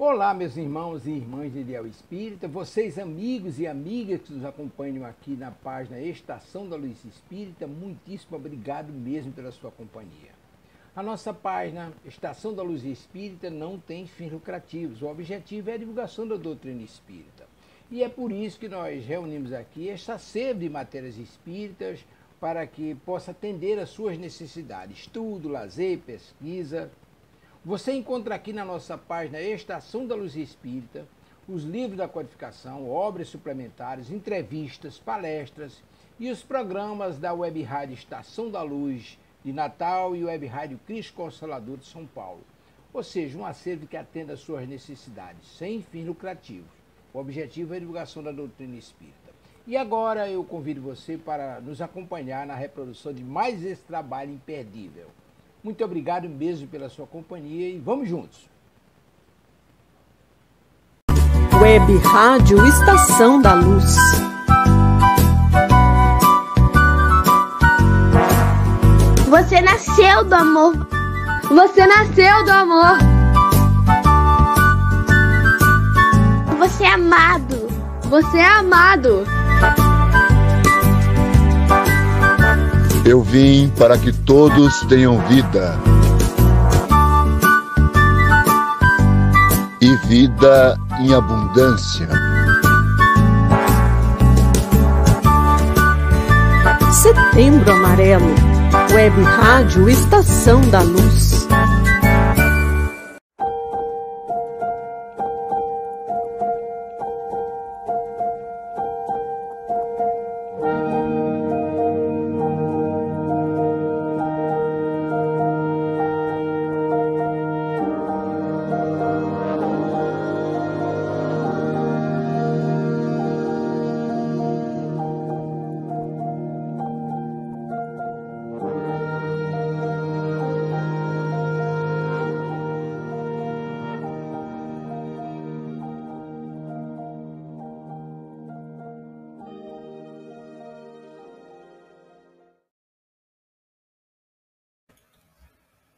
Olá, meus irmãos e irmãs de Ideal Espírita, vocês amigos e amigas que nos acompanham aqui na página Estação da Luz Espírita, muitíssimo obrigado mesmo pela sua companhia. A nossa página Estação da Luz Espírita não tem fins lucrativos, o objetivo é a divulgação da doutrina espírita. E é por isso que nós reunimos aqui esta sede de matérias espíritas para que possa atender às suas necessidades, estudo, lazer, pesquisa. Você encontra aqui na nossa página Estação da Luz Espírita os livros da codificação, obras suplementares, entrevistas, palestras e os programas da Web Rádio Estação da Luz de Natal e Web Rádio Cristo Consolador de São Paulo. Ou seja, um acervo que atenda às suas necessidades, sem fins lucrativos. O objetivo é a divulgação da doutrina espírita. E agora eu convido você para nos acompanhar na reprodução de mais esse trabalho imperdível. Muito obrigado mesmo pela sua companhia e vamos juntos. Web Rádio Estação da Luz. Você nasceu do amor. Você nasceu do amor. Você é amado. Você é amado. Eu vim para que todos tenham vida. E vida em abundância. Setembro Amarelo. Web Rádio Estação da Luz.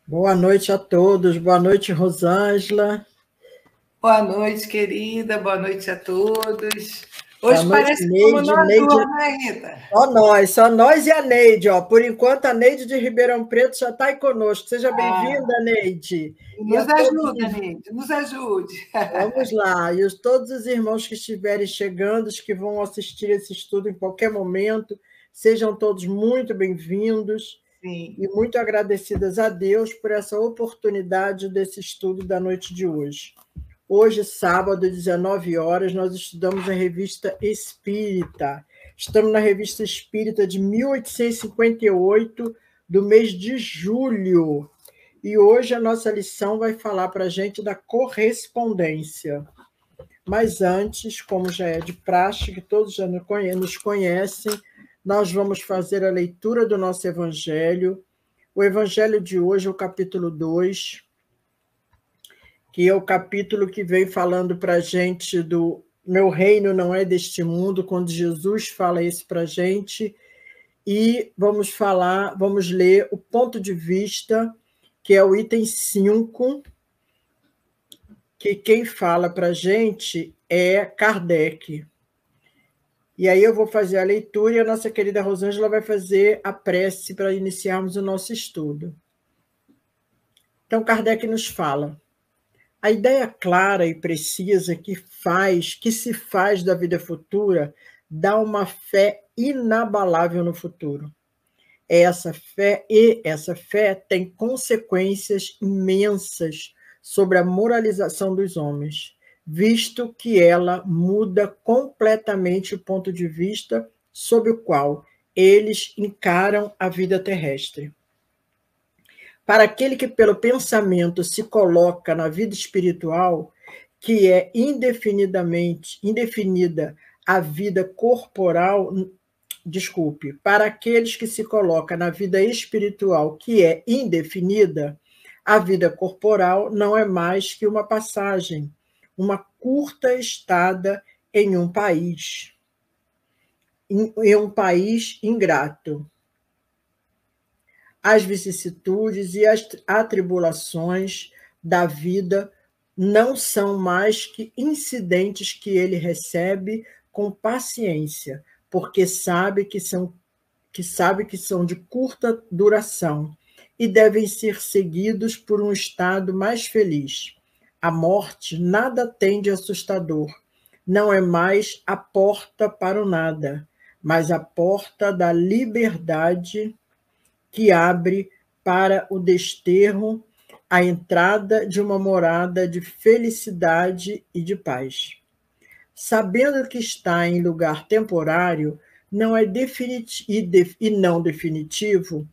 Boa noite a todos, boa noite, Rosângela. Boa noite, querida, boa noite a todos. Hoje noite, parece Neide, como nós duas, né, Rita? Só nós e a Neide. Ó. Por enquanto, a Neide de Ribeirão Preto já está aí conosco. Seja bem-vinda, Neide. Nos ajude, Neide, nos ajude. Vamos lá. E todos os irmãos que estiverem chegando, os que vão assistir esse estudo em qualquer momento, sejam todos muito bem-vindos. Sim. E muito agradecidas a Deus por essa oportunidade desse estudo da noite de hoje. Hoje, sábado, 19 horas, nós estudamos a Revista Espírita. Estamos na Revista Espírita de 1858, do mês de julho. E hoje a nossa lição vai falar para a gente da correspondência. Mas antes, como já é de praxe, que todos já nos conhecem, nós vamos fazer a leitura do nosso Evangelho. O Evangelho de hoje é o capítulo 2, que é o capítulo que vem falando para a gente do meu reino não é deste mundo, quando Jesus fala isso para a gente. E vamos ler o ponto de vista, que é o item 5, que quem fala para a gente é Kardec. E aí eu vou fazer a leitura e a nossa querida Rosângela vai fazer a prece para iniciarmos o nosso estudo. Então, Kardec nos fala: a ideia clara e precisa que se faz da vida futura dá uma fé inabalável no futuro. Essa fé tem consequências imensas sobre a moralização dos homens, visto que ela muda completamente o ponto de vista sob o qual eles encaram a vida terrestre. Para aquele que pelo pensamento se coloca na vida espiritual, que é indefinida a vida corporal, para aqueles que se colocam na vida espiritual, que é indefinida, a vida corporal não é mais que uma passagem, uma curta estada em um país ingrato. As vicissitudes e as atribulações da vida não são mais que incidentes que ele recebe com paciência, porque sabe que são de curta duração e devem ser seguidos por um estado mais feliz. A morte nada tem de assustador. Não é mais a porta para o nada, mas a porta da liberdade que abre para o desterro a entrada de uma morada de felicidade e de paz. Sabendo que está em lugar temporário, não é não definitivo,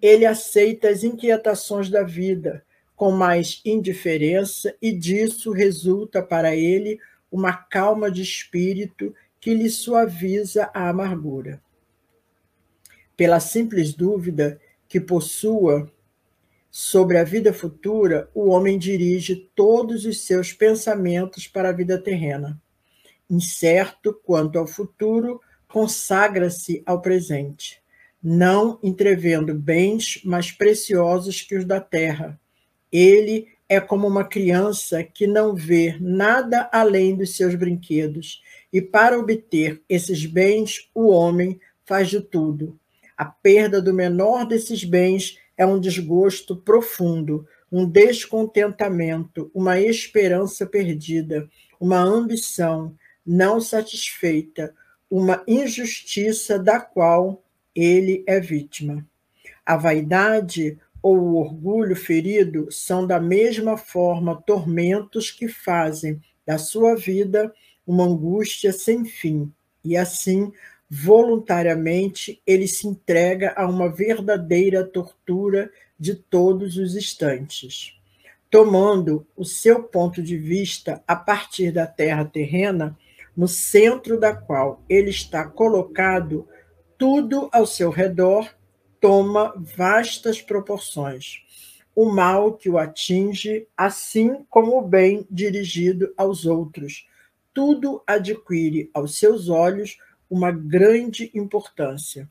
ele aceita as inquietações da vida com mais indiferença e disso resulta para ele uma calma de espírito que lhe suaviza a amargura. Pela simples dúvida que possua sobre a vida futura, o homem dirige todos os seus pensamentos para a vida terrena. Incerto quanto ao futuro, consagra-se ao presente, não entrevendo bens mais preciosos que os da terra. Ele é como uma criança que não vê nada além dos seus brinquedos, e para obter esses bens, o homem faz de tudo. A perda do menor desses bens é um desgosto profundo, um descontentamento, uma esperança perdida, uma ambição não satisfeita, uma injustiça da qual ele é vítima. A vaidade ou o orgulho ferido são da mesma forma tormentos que fazem da sua vida uma angústia sem fim, e assim, voluntariamente, ele se entrega a uma verdadeira tortura de todos os instantes. Tomando o seu ponto de vista a partir da terra terrena, no centro da qual ele está colocado, tudo ao seu redor toma vastas proporções. O mal que o atinge, assim como o bem dirigido aos outros, tudo adquire aos seus olhos uma grande importância.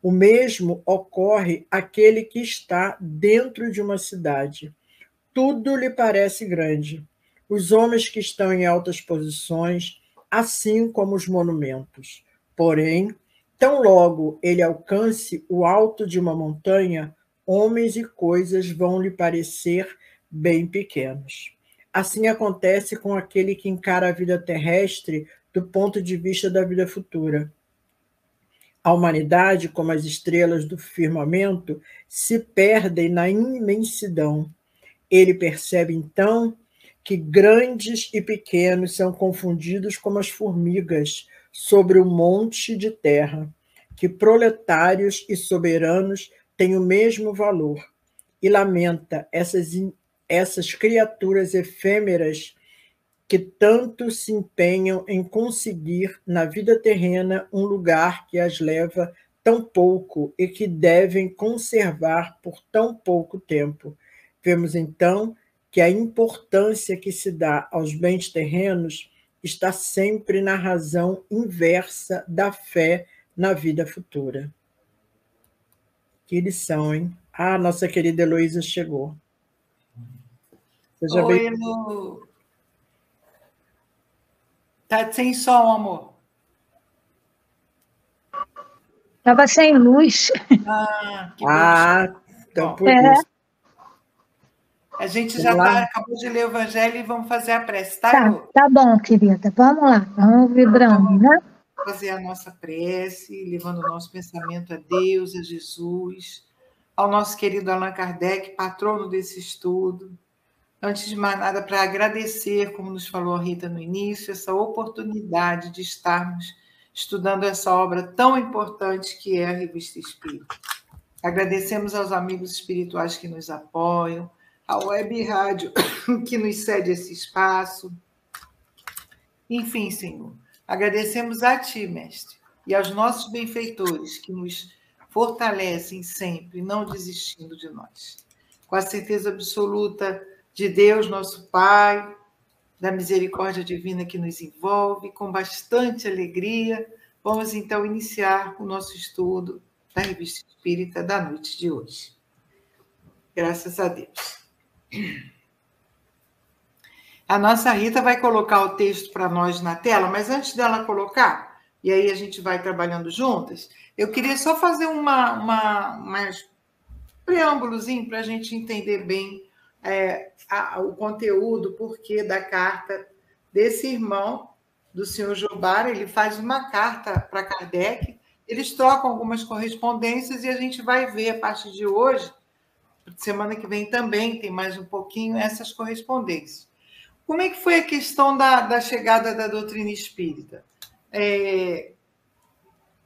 O mesmo ocorre àquele que está dentro de uma cidade. Tudo lhe parece grande. Os homens que estão em altas posições, assim como os monumentos. Porém, tão logo ele alcance o alto de uma montanha, homens e coisas vão lhe parecer bem pequenos. Assim acontece com aquele que encara a vida terrestre do ponto de vista da vida futura. A humanidade, como as estrelas do firmamento, se perdem na imensidão. Ele percebe, então, que grandes e pequenos são confundidos como as formigas sobre um monte de terra, que proletários e soberanos têm o mesmo valor, e lamenta essas criaturas efêmeras que tanto se empenham em conseguir na vida terrena um lugar que as leva tão pouco e que devem conservar por tão pouco tempo. Vemos, então, que a importância que se dá aos bens terrenos está sempre na razão inversa da fé na vida futura. Que lição, hein? Ah, nossa querida Heloísa chegou. Seja Oi, Elu. Tá sem som, amor. Estava sem luz. Que bom. Então por isso. A gente já acabou de ler o Evangelho e vamos fazer a prece, tá, Elu? Tá bom, querida. Vamos lá. Vamos vibrando, né? Fazer a nossa prece, levando o nosso pensamento a Deus, a Jesus, ao nosso querido Allan Kardec, patrono desse estudo. Antes de mais nada, para agradecer, como nos falou a Rita no início, essa oportunidade de estarmos estudando essa obra tão importante que é a Revista Espírita. Agradecemos aos amigos espirituais que nos apoiam, à Web Rádio que nos cede esse espaço. Enfim, Senhor, agradecemos a Ti, Mestre, e aos nossos benfeitores que nos fortalecem sempre, não desistindo de nós. Com a certeza absoluta de Deus, nosso Pai, da misericórdia divina que nos envolve, com bastante alegria, vamos então iniciar o nosso estudo da Revista Espírita da noite de hoje. Graças a Deus. A nossa Rita vai colocar o texto para nós na tela, mas antes dela colocar, e aí a gente vai trabalhando juntas, eu queria só fazer mais preâmbulozinho para a gente entender bem o conteúdo, o porquê da carta desse irmão, do senhor Jobara. Ele faz uma carta para Kardec, eles trocam algumas correspondências e a gente vai ver a partir de hoje, semana que vem também tem mais um pouquinho, essas correspondências. Como é que foi a questão da chegada da doutrina espírita?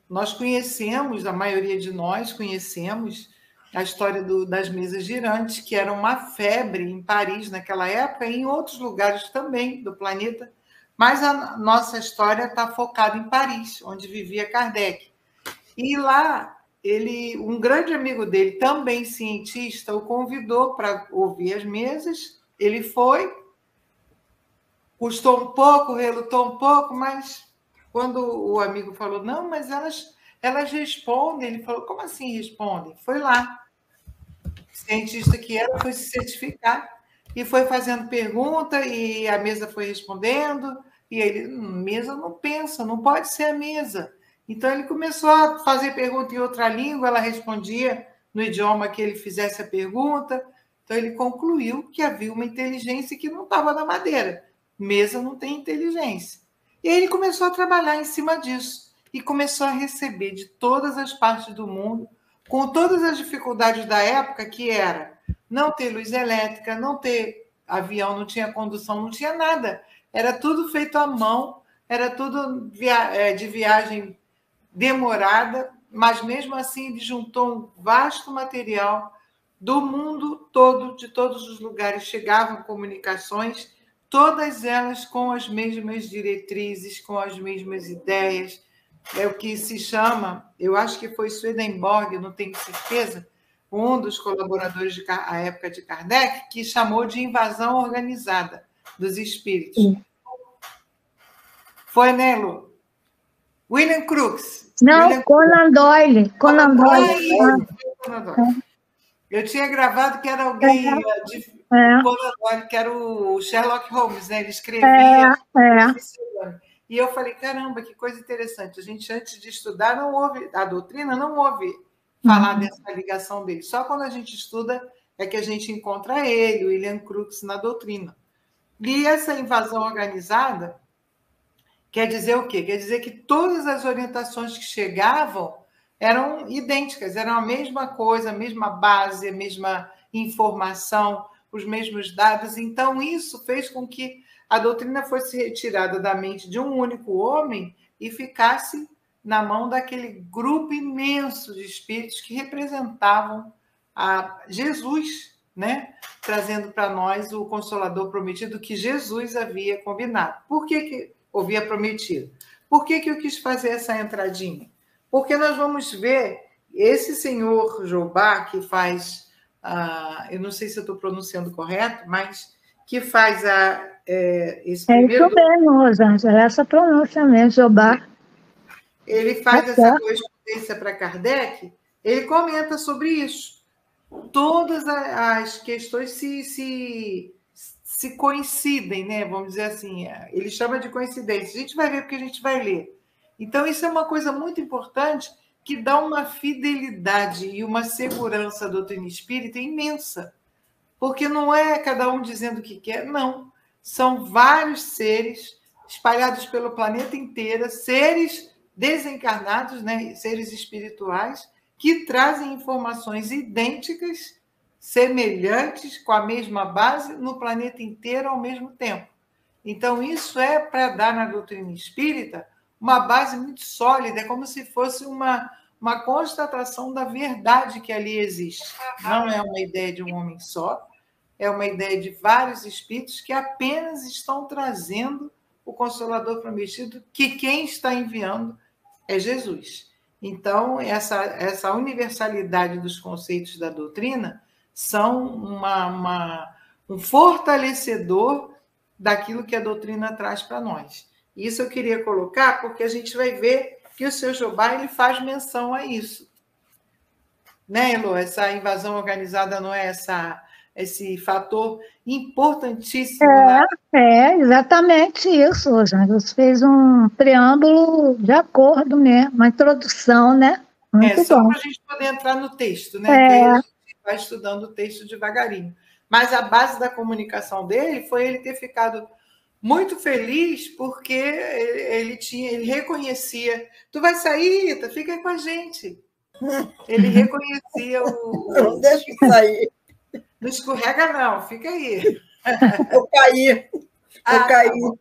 Nós conhecemos, a maioria de nós conhecemos a história das mesas girantes, que era uma febre em Paris naquela época e em outros lugares também do planeta, mas a nossa história está focada em Paris, onde vivia Kardec. E lá, um grande amigo dele, também cientista, o convidou para ouvir as mesas. Ele foi, custou um pouco, relutou um pouco, mas quando o amigo falou, não, mas elas respondem, ele falou, como assim respondem? Foi lá. O cientista que era foi se certificar e foi fazendo pergunta e a mesa foi respondendo, e ele, mesa não pensa, não pode ser a mesa. Então, ele começou a fazer pergunta em outra língua, ela respondia no idioma que ele fizesse a pergunta. Então, ele concluiu que havia uma inteligência que não estava na madeira. Mesa não tem inteligência. E aí ele começou a trabalhar em cima disso e começou a receber de todas as partes do mundo, com todas as dificuldades da época, que era não ter luz elétrica, não ter avião, não tinha condução, não tinha nada. Era tudo feito à mão, era tudo de viagem demorada, mas mesmo assim ele juntou um vasto material do mundo todo, de todos os lugares, chegavam comunicações, todas elas com as mesmas diretrizes, com as mesmas ideias. É o que se chama, eu acho que foi Swedenborg, não tenho certeza, um dos colaboradores da época de Kardec, que chamou de invasão organizada dos espíritos. Foi, né, Lu? William Crookes. Não, Conan Doyle. Conan Doyle. Eu tinha gravado que era alguém de Conan Doyle, que era o Sherlock Holmes, né? Ele escrevia. E eu falei, caramba, que coisa interessante. A gente, antes de estudar, não ouve a doutrina, não ouve falar dessa ligação dele. Só quando a gente estuda é que a gente encontra ele, o William Crookes, na doutrina. E essa invasão organizada quer dizer o quê? Quer dizer que todas as orientações que chegavam eram idênticas, eram a mesma coisa, a mesma base, a mesma informação, os mesmos dados. Então, isso fez com que a doutrina fosse retirada da mente de um único homem e ficasse na mão daquele grupo imenso de espíritos que representavam a Jesus, né? Trazendo para nós o Consolador prometido que Jesus havia combinado. Por que havia prometido? Por que eu quis fazer essa entradinha? Porque nós vamos ver esse senhor Jobá, que faz, eu não sei se eu estou pronunciando correto, mas que faz esse primeiro... É isso mesmo, Rosângela, essa pronúncia mesmo, Jobá. Ele faz essa correspondência para Kardec, ele comenta sobre isso. Todas as questões se coincidem, né? Vamos dizer assim, ele chama de coincidência. A gente vai ver porque a gente vai ler. Então, isso é uma coisa muito importante que dá uma fidelidade e uma segurança à doutrina espírita imensa. Porque não é cada um dizendo o que quer, não. São vários seres espalhados pelo planeta inteiro, seres desencarnados, né? Seres espirituais, que trazem informações idênticas, semelhantes, com a mesma base, no planeta inteiro ao mesmo tempo. Então, isso é para dar na doutrina espírita uma base muito sólida, é como se fosse uma constatação da verdade que ali existe. Não é uma ideia de um homem só, é uma ideia de vários espíritos que apenas estão trazendo o Consolador prometido, que quem está enviando é Jesus. Então, essa universalidade dos conceitos da doutrina são um fortalecedor daquilo que a doutrina traz para nós. Isso eu queria colocar porque a gente vai ver que o seu Jobá ele faz menção a isso. Né, Elô? Essa invasão organizada não é esse fator importantíssimo na... Exatamente isso, Rosângela. Você fez um preâmbulo de acordo mesmo, uma introdução, né? Muito só bom. para a gente poder entrar no texto, né? Que aí a gente vai estudando o texto devagarinho. Mas a base da comunicação dele foi ele ter ficado muito feliz porque ele reconhecia. Tu vai sair, Ita, fica aí com a gente. Ele reconhecia o... Não deixa eu sair. Não escorrega, não, fica aí. Eu caí. Eu caí. Tá,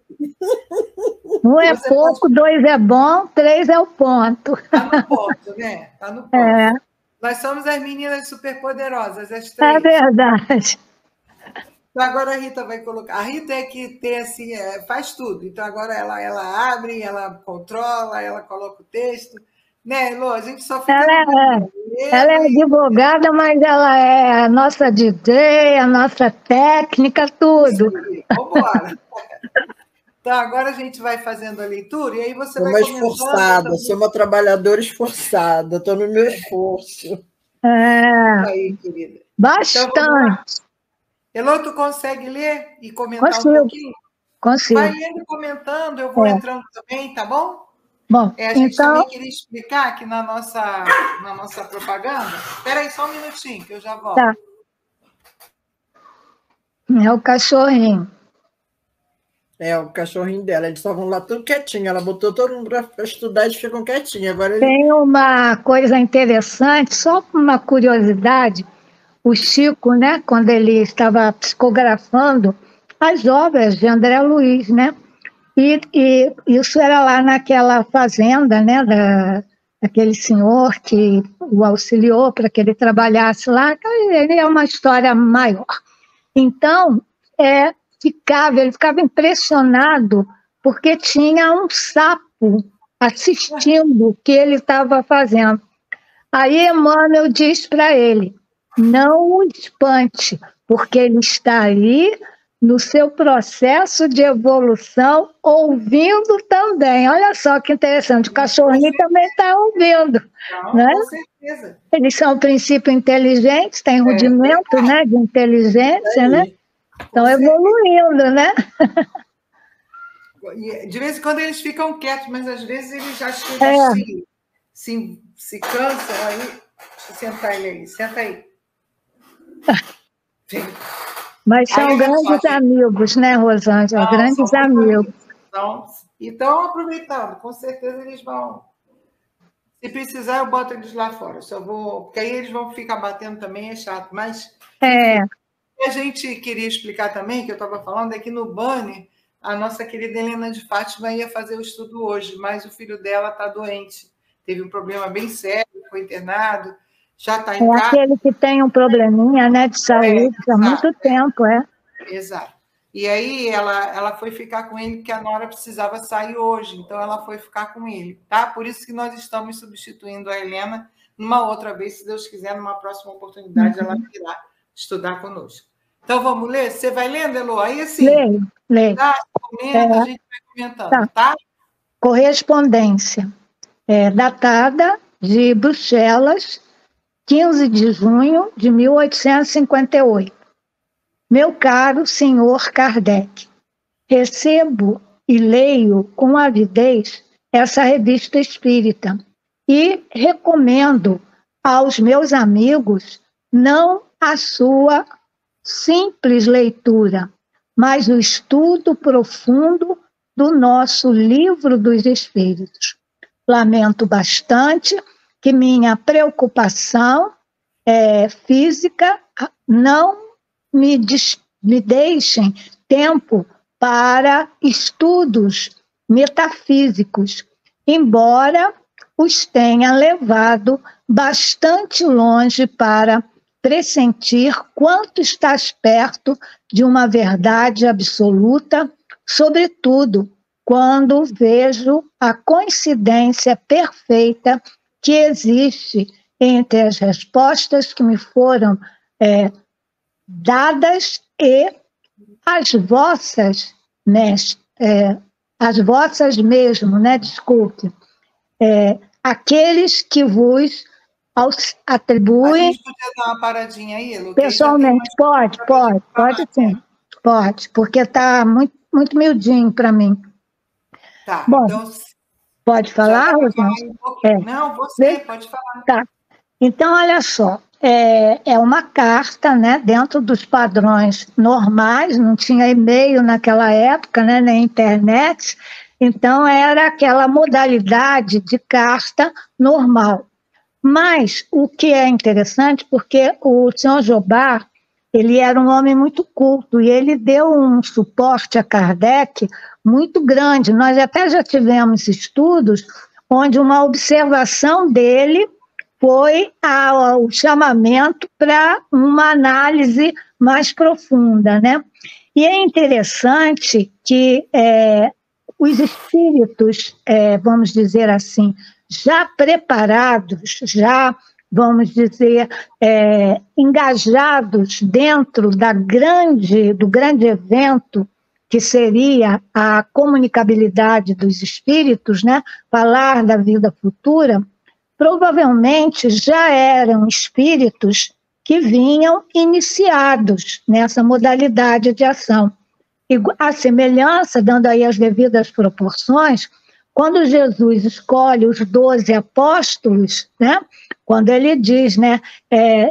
um é pouco, pode... 2 é bom, 3 é o ponto. Está no ponto, né? Está no ponto. Nós somos as meninas superpoderosas, as 3. É verdade. Então, agora a Rita vai colocar. A Rita é que tem assim, faz tudo. Então, agora ela abre, ela controla, ela coloca o texto. Né, Elô? A gente só fica... Ela é advogada, mas ela é a nossa DJ, a nossa técnica, tudo. Vamos embora. Então, agora a gente vai fazendo a leitura e aí você vai comentando... Sou uma esforçada, sou uma trabalhadora esforçada, estou no meu esforço. Aí, querida. Bastante. Então, Elô, tu consegue ler e comentar um pouquinho? Consigo. Vai lendo e comentando, eu vou entrando também, tá bom? Bom, a gente também queria explicar aqui na nossa propaganda. Espera aí só um minutinho, que eu já volto. Tá. É o cachorrinho. O cachorrinho dela. Eles estavam lá tudo quietinho. Ela botou todo mundo para estudar e eles ficam quietinhos. Agora Tem uma coisa interessante, só uma curiosidade. O Chico, né, quando ele estava psicografando as obras de André Luiz, né? E isso era lá naquela fazenda, né, daquele senhor que o auxiliou para que ele trabalhasse lá. Ele é uma história maior. Então, ele ficava impressionado porque tinha um sapo assistindo o que ele estava fazendo. Aí Emmanuel diz para ele, não o espante, porque ele está aí no seu processo de evolução, ouvindo também. Olha só que interessante, o cachorrinho também está ouvindo. Não, né? Com certeza. Eles são princípios inteligentes, têm rudimento né, de inteligência, né? Estão evoluindo, né? De vez em quando eles ficam quietos, mas às vezes eles já chegam se cansam. Aí, deixa eu sentar ele aí. Senta aí. Mas são grandes amigos, né, Rosângela? Grandes amigos. Então, aproveitando, com certeza eles vão. Se precisar, eu boto eles lá fora. Só vou, porque aí eles vão ficar batendo também, é chato. Mas a gente queria explicar também, que eu estava falando, é que no banner, a nossa querida Helena de Fátima ia fazer o estudo hoje, mas o filho dela está doente. Teve um problema bem sério, foi internado. Já está em casa. Aquele que tem um probleminha, né, de saúde há muito tempo, Exato. E aí ela foi ficar com ele, porque a Nora precisava sair hoje, então ela foi ficar com ele, tá? Por isso que nós estamos substituindo a Helena numa outra vez, se Deus quiser, numa próxima oportunidade, ela virá estudar conosco. Então, vamos ler? Você vai lendo, Elô? Aí, assim, Leio. Tá? Comenta, a gente vai comentando, tá? Correspondência. Datada de Bruxelas, 15 de junho de 1858. Meu caro senhor Kardec, recebo e leio com avidez essa revista espírita e recomendo aos meus amigos não a sua simples leitura, mas o estudo profundo do nosso Livro dos Espíritos. Lamento bastante que minha preocupação física não me deixem tempo para estudos metafísicos, embora os tenha levado bastante longe para pressentir quanto estás perto de uma verdade absoluta, sobretudo quando vejo a coincidência perfeita que existe entre as respostas que me foram dadas e as vossas, as vossas mesmo, desculpe, aqueles que vos atribui... A gente podia dar uma paradinha aí, Lu? Pessoalmente, pode sim. Pode, porque está muito, muito miudinho para mim. Tá, bom, então... Pode falar, Rosângela? Não, você pode falar. Tá. Então, olha só, é uma carta, né, dentro dos padrões normais, não tinha e-mail naquela época, né, nem internet, então era aquela modalidade de carta normal. Mas o que é interessante, porque o senhor Jobá, ele era um homem muito culto e ele deu um suporte a Kardec muito grande. Nós até já tivemos estudos onde uma observação dele foi o chamamento para uma análise mais profunda, né? E é interessante que os espíritos, vamos dizer assim, já preparados, já, vamos dizer, engajados dentro do grande evento que seria a comunicabilidade dos espíritos, né? Falar da vida futura, provavelmente já eram espíritos que vinham iniciados nessa modalidade de ação. E a semelhança, dando aí as devidas proporções, quando Jesus escolhe os 12 apóstolos, né, quando ele diz, né,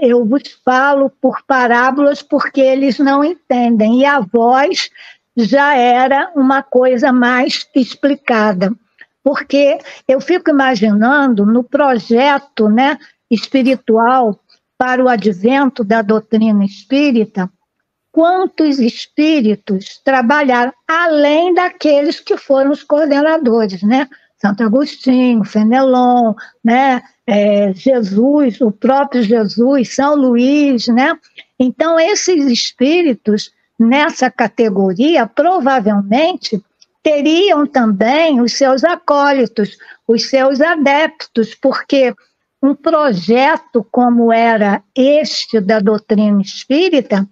eu vos falo por parábolas porque eles não entendem, e a voz já era uma coisa mais explicada. Porque eu fico imaginando no projeto, né, espiritual para o advento da doutrina espírita, quantos espíritos trabalharam, além daqueles que foram os coordenadores, né? Santo Agostinho, Fenelon, né? Jesus, o próprio Jesus, São Luís, né? Então, esses espíritos, nessa categoria, provavelmente teriam também os seus acólitos, os seus adeptos, porque um projeto como era este da doutrina espírita,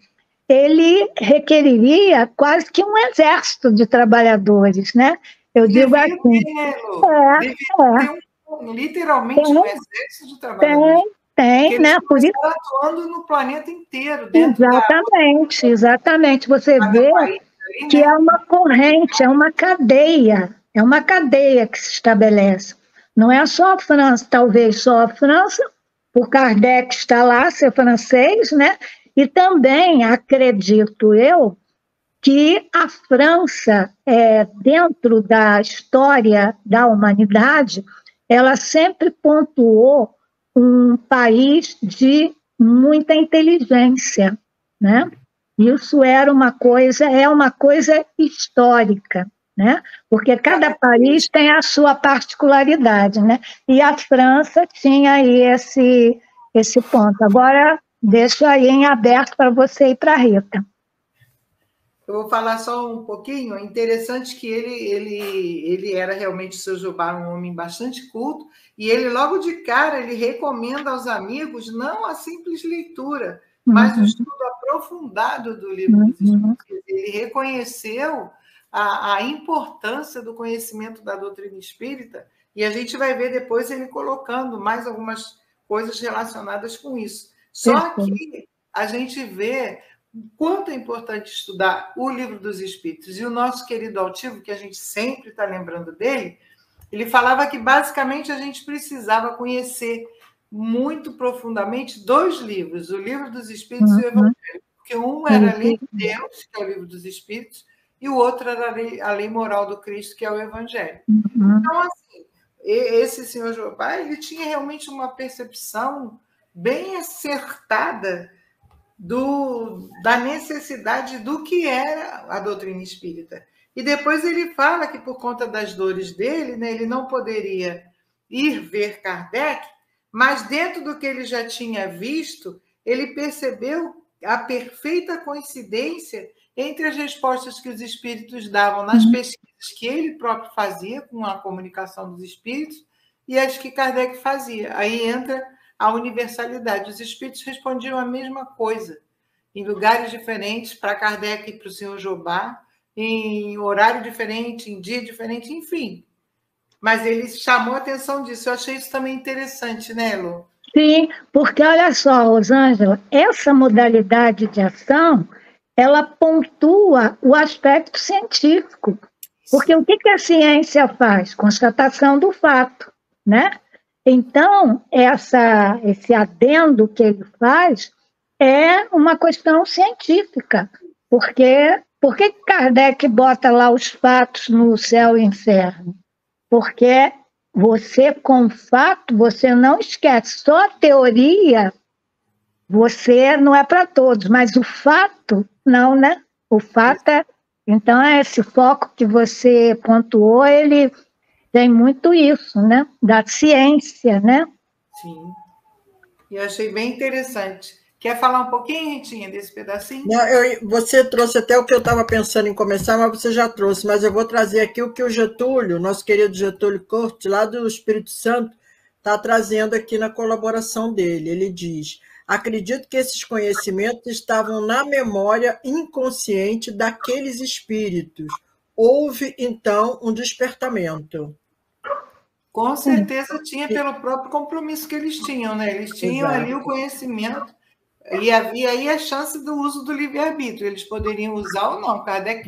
ele requeriria quase que um exército de trabalhadores, né? Eu digo assim... literalmente um exército de trabalhadores. Tem, né? Por isso atuando no planeta inteiro. Exatamente. Você vê que é uma corrente, é uma cadeia que se estabelece. Não é só a França, talvez só a França, por Kardec está lá, ser francês, né? E também acredito eu que a França, dentro da história da humanidade, ela sempre pontuou um país de muita inteligência, né? Isso é uma coisa histórica, né? Porque cada país tem a sua particularidade, né? E a França tinha aí esse ponto. Agora, deixo aí em aberto para você e para a Rita. Eu vou falar só um pouquinho. É interessante que ele era realmente, o seu Jobá, um homem bastante culto, e ele, logo de cara, ele recomenda aos amigos não a simples leitura, mas o estudo aprofundado do livro dos Espíritos. Ele reconheceu a importância do conhecimento da doutrina espírita, e a gente vai ver depois ele colocando mais algumas coisas relacionadas com isso. Só que a gente vê o quanto é importante estudar o livro dos Espíritos. E o nosso querido Altivo, que a gente sempre está lembrando dele, ele falava que basicamente a gente precisava conhecer muito profundamente 2 livros, o livro dos Espíritos e o Evangelho, porque um era a lei de Deus, que é o livro dos Espíritos, e o outro era a lei moral do Cristo, que é o Evangelho. Então, assim, esse senhor Jobá, ele tinha realmente uma percepção bem acertada da necessidade do que era a doutrina espírita. E depois ele fala que, por conta das dores dele, né, ele não poderia ir ver Kardec, mas dentro do que ele já tinha visto, ele percebeu a perfeita coincidência entre as respostas que os espíritos davam nas pesquisas que ele próprio fazia com a comunicação dos espíritos e as que Kardec fazia. Aí entra a universalidade. Os espíritos respondiam a mesma coisa, em lugares diferentes, para Kardec e para o senhor Jobá, em horário diferente, em dia diferente, enfim. Mas ele chamou a atenção disso. Eu achei isso também interessante, né, Lu? Sim, porque olha só, Rosângela, essa modalidade de ação, ela pontua o aspecto científico. Porque o que que a ciência faz? Constatação do fato, né? Então, esse adendo que ele faz é uma questão científica. Por que Kardec bota lá os fatos no céu e inferno? Porque você, com fato, você não esquece. Só a teoria, você não é para todos, mas o fato, não, né? O fato é... Então, esse foco que você pontuou, ele tem muito isso, né? Da ciência, né? Sim. E eu achei bem interessante. Quer falar um pouquinho, Ritinha, desse pedacinho? Não, você trouxe até o que eu estava pensando em começar, mas você já trouxe. Mas eu vou trazer aqui o que o Getúlio, nosso querido Getúlio Cortes, lá do Espírito Santo, está trazendo aqui na colaboração dele. Ele diz: acredito que esses conhecimentos estavam na memória inconsciente daqueles espíritos. Houve, então, um despertamento. Com certeza tinha, pelo próprio compromisso que eles tinham, né? Eles tinham ali o conhecimento, e havia aí a chance do uso do livre-arbítrio. Eles poderiam usar ou não. Kardec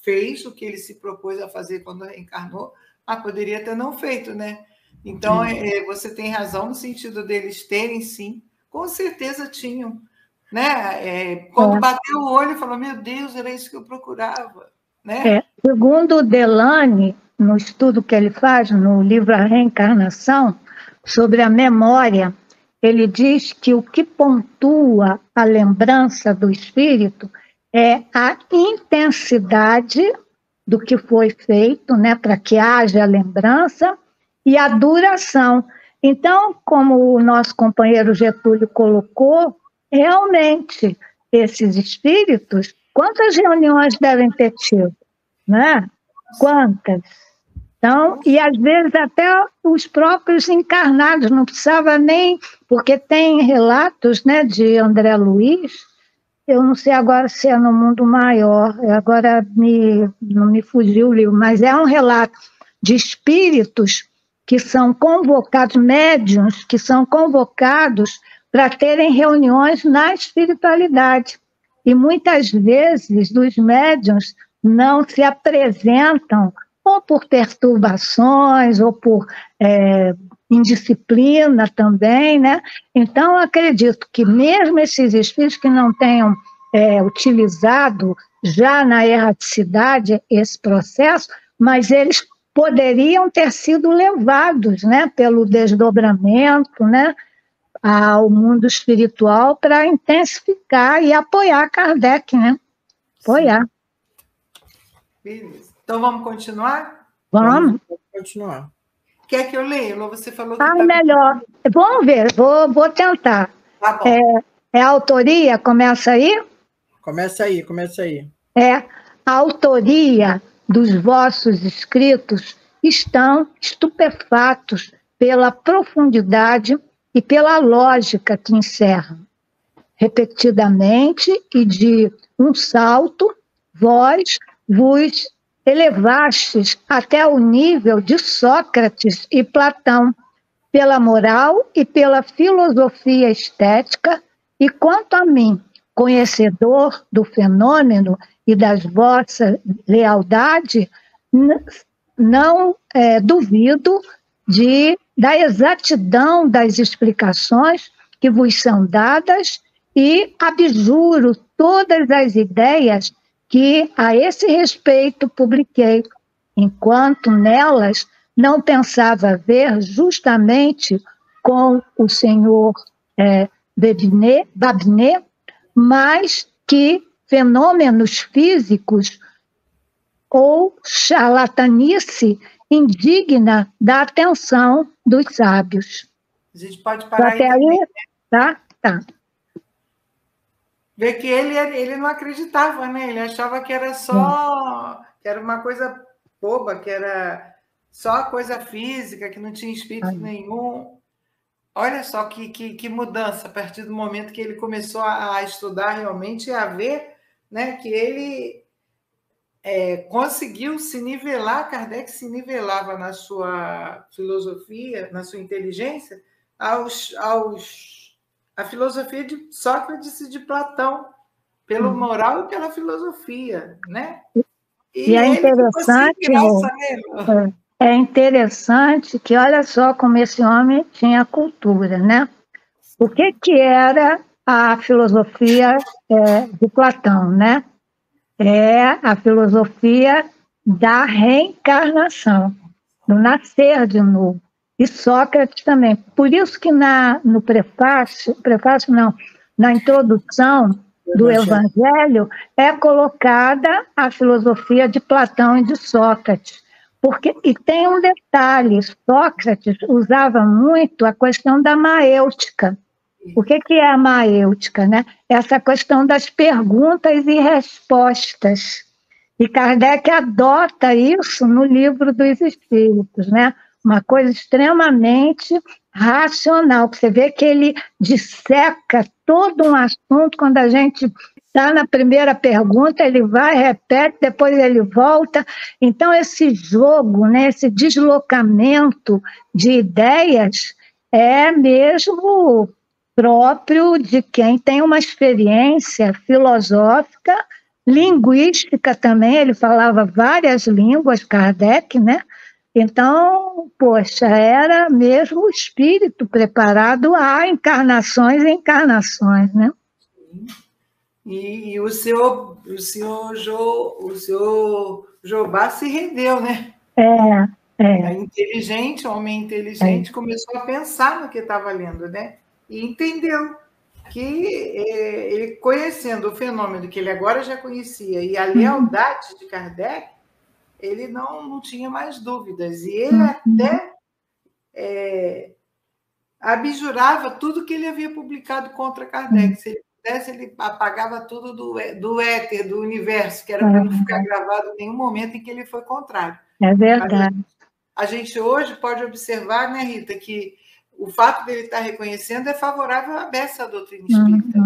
fez o que ele se propôs a fazer quando reencarnou, mas poderia ter não feito, né? Então, você tem razão no sentido deles terem, sim. Com certeza tinham. Né? Quando bateu o olho, falou, meu Deus, era isso que eu procurava. Né? Segundo Delane, no estudo que ele faz no livro A Reencarnação, sobre a memória, ele diz que o que pontua a lembrança do espírito é a intensidade do que foi feito, né, para que haja lembrança, e a duração. Então, como o nosso companheiro Getúlio colocou, realmente, esses espíritos, quantas reuniões devem ter tido? Né? Quantas? Então, e às vezes até os próprios encarnados, não precisava nem, porque tem relatos, né, de André Luiz, eu não sei agora se é no Mundo Maior, agora não me fugiu o livro, mas é um relato de espíritos que são convocados, médiuns que são convocados para terem reuniões na espiritualidade. E muitas vezes os médiuns não se apresentam ou por perturbações, ou por indisciplina também, né? Então, acredito que mesmo esses espíritos que não tenham utilizado já na erraticidade esse processo, mas eles poderiam ter sido levados, né, pelo desdobramento, né, ao mundo espiritual para intensificar e apoiar Kardec, né? Apoiar. Beleza. Então, vamos continuar? Vamos continuar. Quer que eu leia? Você falou que... melhor. Vamos ver, vou tentar. Tá bom. A autoria, começa aí? Começa aí. A autoria dos vossos escritos estão estupefatos pela profundidade e pela lógica que encerram. Repetidamente e de um salto, vós vos elevastes até o nível de Sócrates e Platão, pela moral e pela filosofia estética, e quanto a mim, conhecedor do fenômeno e das vossas lealdade, não duvido da exatidão das explicações que vos são dadas e abjuro todas as ideias que a esse respeito publiquei, enquanto nelas não pensava ver justamente com o senhor Babinet, mas que fenômenos físicos ou charlatanice indigna da atenção dos sábios. A gente pode parar até aí, tá? Vê que ele não acreditava, né? Ele achava que era só... que era uma coisa boba, que era só coisa física, que não tinha espírito nenhum. Olha só que mudança, a partir do momento que ele começou a estudar realmente e a ver, né, que ele conseguiu se nivelar, Kardec se nivelava na sua filosofia, na sua inteligência, a filosofia de Sócrates e de Platão, pelo moral e pela filosofia, né? E é interessante, é interessante que olha só como esse homem tinha cultura, né? O que era a filosofia de Platão, né? É a filosofia da reencarnação, do nascer de novo. E Sócrates também. Por isso que no prefácio não, na introdução do Evangelho é colocada a filosofia de Platão e de Sócrates. E tem um detalhe, Sócrates usava muito a questão da maêutica. O que é a maêutica, né? Essa questão das perguntas e respostas. E Kardec adota isso no Livro dos Espíritos, né? Uma coisa extremamente racional. Você vê que ele disseca todo um assunto. Quando a gente está na primeira pergunta, ele vai, repete, depois ele volta. Então, esse jogo, né, esse deslocamento de ideias é mesmo próprio de quem tem uma experiência filosófica, linguística também. Ele falava várias línguas, Kardec, né? Então, poxa, era mesmo o espírito preparado a encarnações e encarnações, né? E o senhor Jobá se rendeu, né? Inteligente, homem inteligente, começou a pensar no que estava lendo, né? E entendeu que ele, conhecendo o fenômeno que ele agora já conhecia e a lealdade de Kardec, ele não tinha mais dúvidas. E ele até abjurava tudo que ele havia publicado contra Kardec. Se ele pudesse, ele apagava tudo do éter, do universo, que era para não ficar gravado em nenhum momento em que ele foi contrário. É verdade. A gente hoje pode observar, né, Rita, que o fato dele estar reconhecendo é favorável a essa doutrina espírita.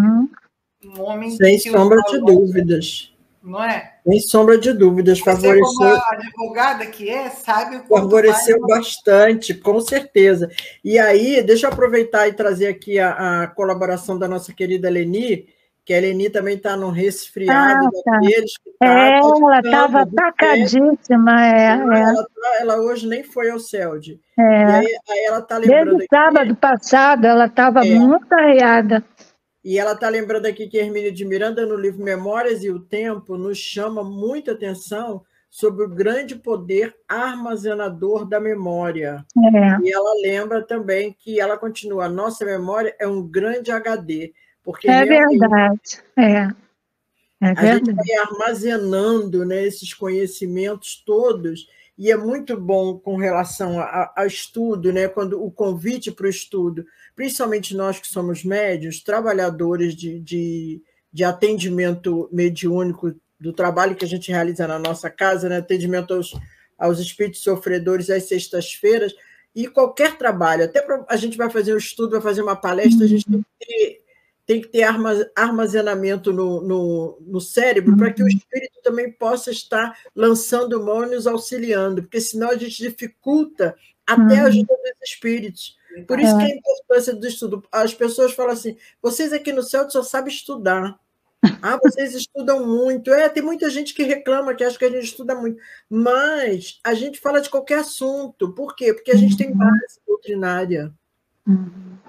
Um homem sem sombra de dúvidas. Não é? Sem sombra de dúvidas. Favoreceu, como a advogada que sabe o quanto favoreceu bastante, com certeza. E aí, deixa eu aproveitar e trazer aqui a colaboração da nossa querida Leni, que a Leni também está num resfriado daqueles. Ela estava atacadíssima. Ela hoje nem foi ao CELD. E aí ela está lembrando. Desde sábado passado, ela estava muito arriada. E ela está lembrando aqui que Hermínia de Miranda, no livro Memórias e o Tempo, nos chama muita atenção sobre o grande poder armazenador da memória. E ela lembra também que ela continua, a nossa memória é um grande HD, porque verdade. A gente vai armazenando, né, esses conhecimentos todos, e é muito bom com relação ao estudo, né, quando o convite para o estudo, principalmente nós que somos médiuns, trabalhadores de atendimento mediúnico, do trabalho que a gente realiza na nossa casa, né, atendimento aos espíritos sofredores às sextas-feiras, e qualquer trabalho, até a gente vai fazer um estudo, vai fazer uma palestra, a gente tem que ter armazenamento no cérebro para que o espírito também possa estar lançando mão e nos auxiliando, porque senão a gente dificulta até a ajuda dos espíritos. Por isso que é a importância do estudo. As pessoas falam assim, vocês aqui no céu só sabem estudar. Vocês estudam muito. Tem muita gente que reclama, que acha que a gente estuda muito. Mas a gente fala de qualquer assunto. Por quê? Porque a gente tem base doutrinária.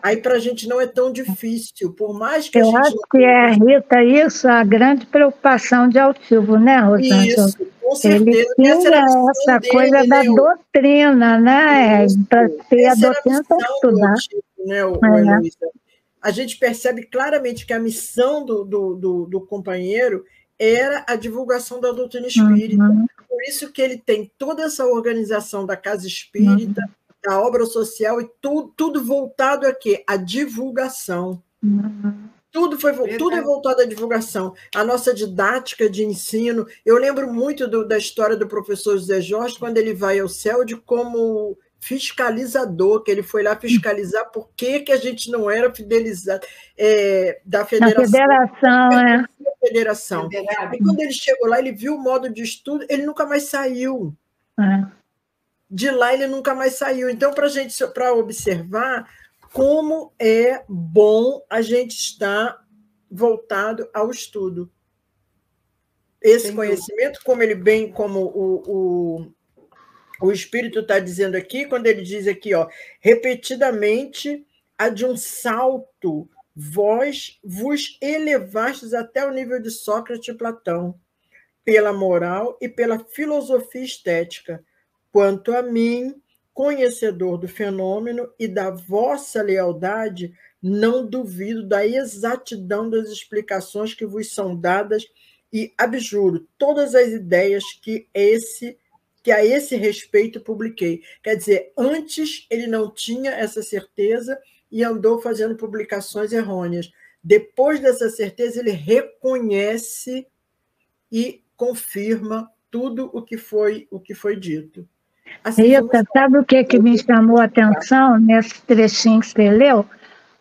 Aí para a gente não é tão difícil, por mais que a gente... Eu acho que Rita, isso é a grande preocupação de Altivo, né, Rosângela? Isso, com certeza. Ele tinha essa coisa da doutrina, né? Para ter a doutrina para estudar. Heloísa? A gente percebe claramente que a missão do companheiro era a divulgação da doutrina espírita. Por isso que ele tem toda essa organização da Casa Espírita, da obra social, e tudo voltado a quê? A divulgação. Tudo é voltado à divulgação. A nossa didática de ensino. Eu lembro muito da história do professor José Jorge, quando ele vai ao CELD como fiscalizador, que ele foi lá fiscalizar por que a gente não era fidelizado da federação. E quando ele chegou lá, ele viu o modo de estudo, ele nunca mais saiu. De lá ele nunca mais saiu. Então, para observar como é bom a gente estar voltado ao estudo. Esse conhecimento, como ele bem, como o Espírito está dizendo aqui, quando ele diz aqui, ó, repetidamente, a de um salto, vós vos elevastes até o nível de Sócrates e Platão, pela moral e pela filosofia estética. Quanto a mim, conhecedor do fenômeno e da vossa lealdade, não duvido da exatidão das explicações que vos são dadas e abjuro todas as ideias que a esse respeito publiquei. Quer dizer, antes ele não tinha essa certeza e andou fazendo publicações errôneas. Depois dessa certeza, ele reconhece e confirma tudo o que foi dito. Assim, Rita, sabe o que me chamou a atenção nesse trechinho que você leu?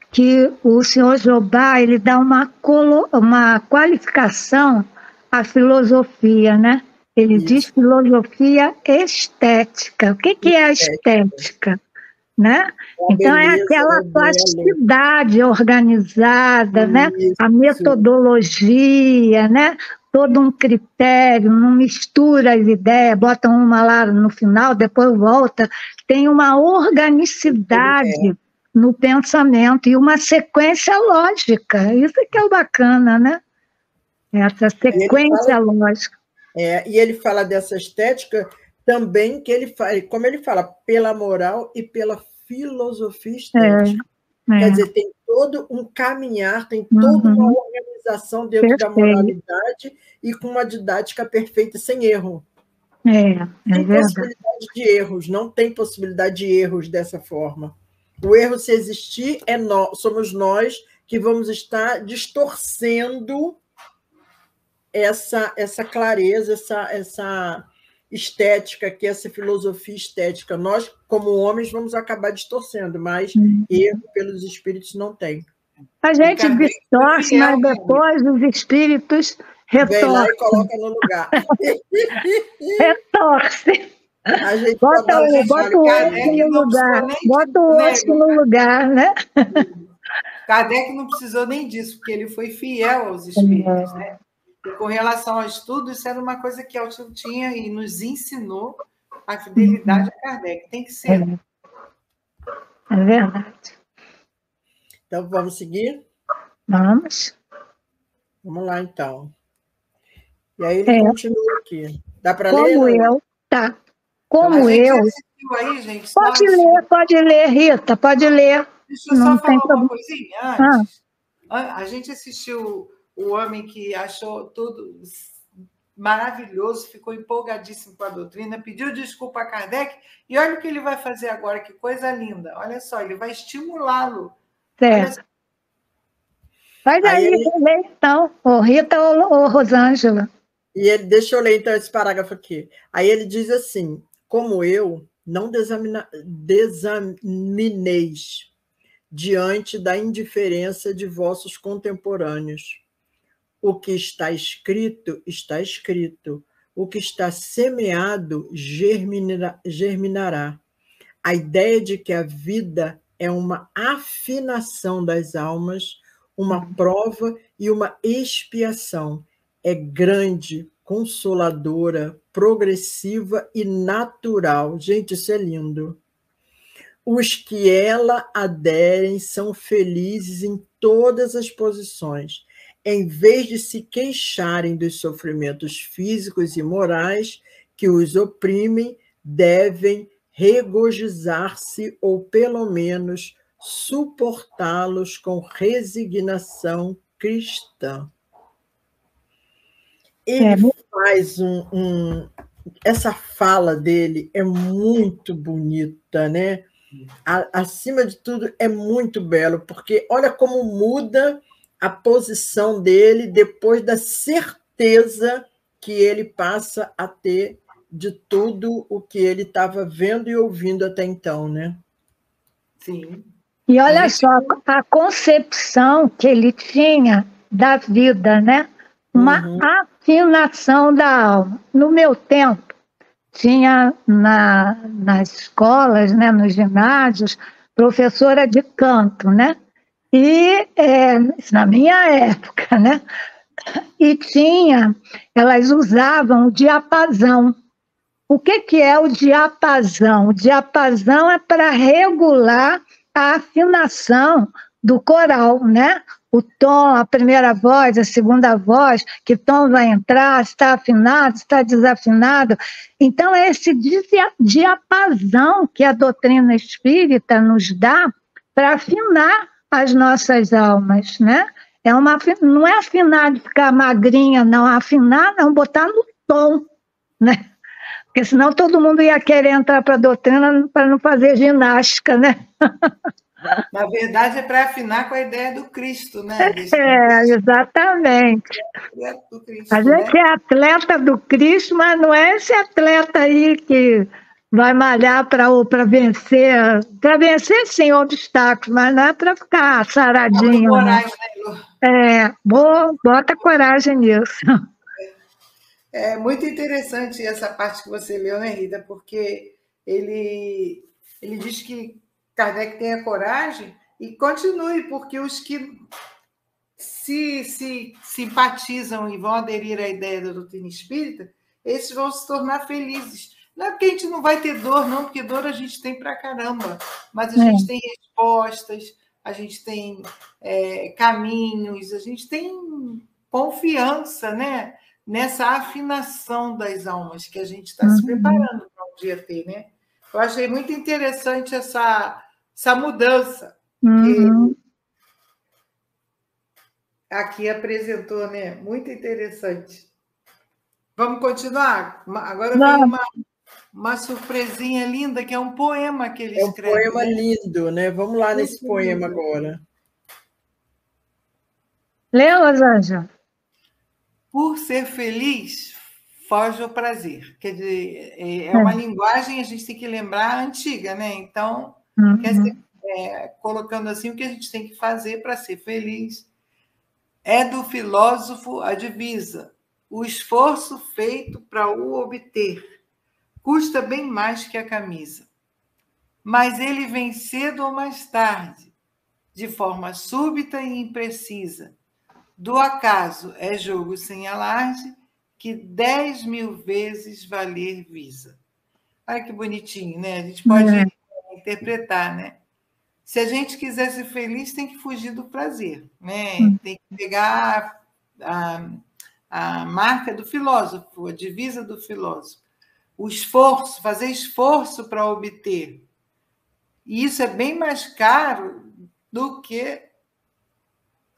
Que o senhor Jobá, ele dá uma qualificação à filosofia, né? Ele diz filosofia estética. O que é a estética? Né? Então, é aquela plasticidade organizada, né? A metodologia, né? Todo um critério, não mistura as ideias, bota uma lá no final, depois volta. Tem uma organicidade no pensamento e uma sequência lógica. Isso que é o bacana, né? Essa sequência lógica. E ele fala dessa estética também, como ele fala, pela moral e pela filosofia estética. Quer dizer, tem todo um caminhar, tem toda uma organização dentro da moralidade e com uma didática perfeita, sem erro. Sem possibilidade de erros, não tem possibilidade de erros dessa forma. O erro, se existir, somos nós que vamos estar distorcendo essa clareza, essa estética, que é essa filosofia estética. Nós, como homens, vamos acabar distorcendo, mas erro pelos espíritos não tem. A gente distorce, mas depois os espíritos retorcem. Vem lá e coloca no lugar. Retorce. Bota o osso no lugar. Bota o osso no lugar, né? Kardec não precisou nem disso, porque ele foi fiel aos espíritos, né? E com relação ao estudo, isso era uma coisa que Altino tinha e nos ensinou a fidelidade a Kardec. Tem que ser. É verdade. Então, vamos seguir? Vamos. Vamos lá, então. E aí ele continua aqui. Dá para ler? Como eu, tá. Como eu... Aí, gente, pode ler, Rita, pode ler. Deixa eu só falar uma coisinha antes. A gente assistiu o homem que achou tudo maravilhoso, ficou empolgadíssimo com a doutrina, pediu desculpa a Kardec, e olha o que ele vai fazer agora, que coisa linda. Olha só, ele vai estimulá-lo. Certo. Faz aí, então, ou Rita ou Rosângela. E ele, deixa eu ler, então, esse parágrafo aqui. Aí ele diz assim, como eu, não desamineis diante da indiferença de vossos contemporâneos. O que está escrito, está escrito. O que está semeado, germinará. A ideia de que a vida é uma afinação das almas, uma prova e uma expiação. É grande, consoladora, progressiva e natural. Gente, isso é lindo. Os que ela aderem são felizes em todas as posições. Em vez de se queixarem dos sofrimentos físicos e morais que os oprimem, devem regozijar-se ou, pelo menos, suportá-los com resignação cristã. Ele faz essa fala dele é muito bonita, né? Acima de tudo, é muito belo, porque olha como muda a posição dele depois da certeza que ele passa a ter de tudo o que ele estava vendo e ouvindo até então, né? Sim. E olha só, a concepção que ele tinha da vida, né? Uma afinação da alma. No meu tempo, tinha nas escolas, né, nos ginásios, professora de canto, né? E isso na minha época, né? E elas usavam o diapasão. O que é o diapasão? O diapasão é para regular a afinação do coral, né? O tom, a primeira voz, a segunda voz, que tom vai entrar, está afinado, está desafinado. Então, é esse diapasão que a doutrina espírita nos dá para afinar as nossas almas, né? Não é afinar de ficar magrinha, não. Afinar não, botar no tom, né? Porque senão todo mundo ia querer entrar para a doutrina para não fazer ginástica, né? Na verdade, é para afinar com a ideia do Cristo, né? Exatamente. Do Cristo, a gente é atleta do Cristo, mas não é esse atleta aí que vai malhar para vencer. Para vencer, sim, obstáculos, mas não é para ficar saradinho. Coragem, né, bota coragem nisso. É muito interessante essa parte que você leu, né, Rita? Porque ele diz que Kardec tenha coragem e continue, porque os que se simpatizam e vão aderir à ideia da doutrina espírita, esses vão se tornar felizes. Não é porque a gente não vai ter dor, não, porque dor a gente tem pra caramba, mas a gente tem respostas, a gente tem caminhos, a gente tem confiança, né, nessa afinação das almas que a gente está se preparando para um dia ter, né? Eu achei muito interessante essa mudança que aqui apresentou, né? Muito interessante. Vamos continuar? Agora vem uma surpresinha linda, que é um poema que ele escreve. É um poema lindo, né? Vamos lá nesse poema agora. Lê, Rosângela. Por ser feliz, foge ao prazer. Quer dizer, é uma linguagem, a gente tem que lembrar, antiga, né? Então, quer dizer, colocando assim, o que a gente tem que fazer para ser feliz. É do filósofo a divisa, o esforço feito para o obter. Custa bem mais que a camisa. Mas ele vem cedo ou mais tarde, de forma súbita e imprecisa. Do acaso é jogo sem alarde, que 10.000 vezes valer visa. Olha que bonitinho, né? A gente pode interpretar, né? Se a gente quiser ser feliz, tem que fugir do prazer, né? Tem que pegar a marca do filósofo, a divisa do filósofo. O esforço, fazer esforço para obter. E isso é bem mais caro do que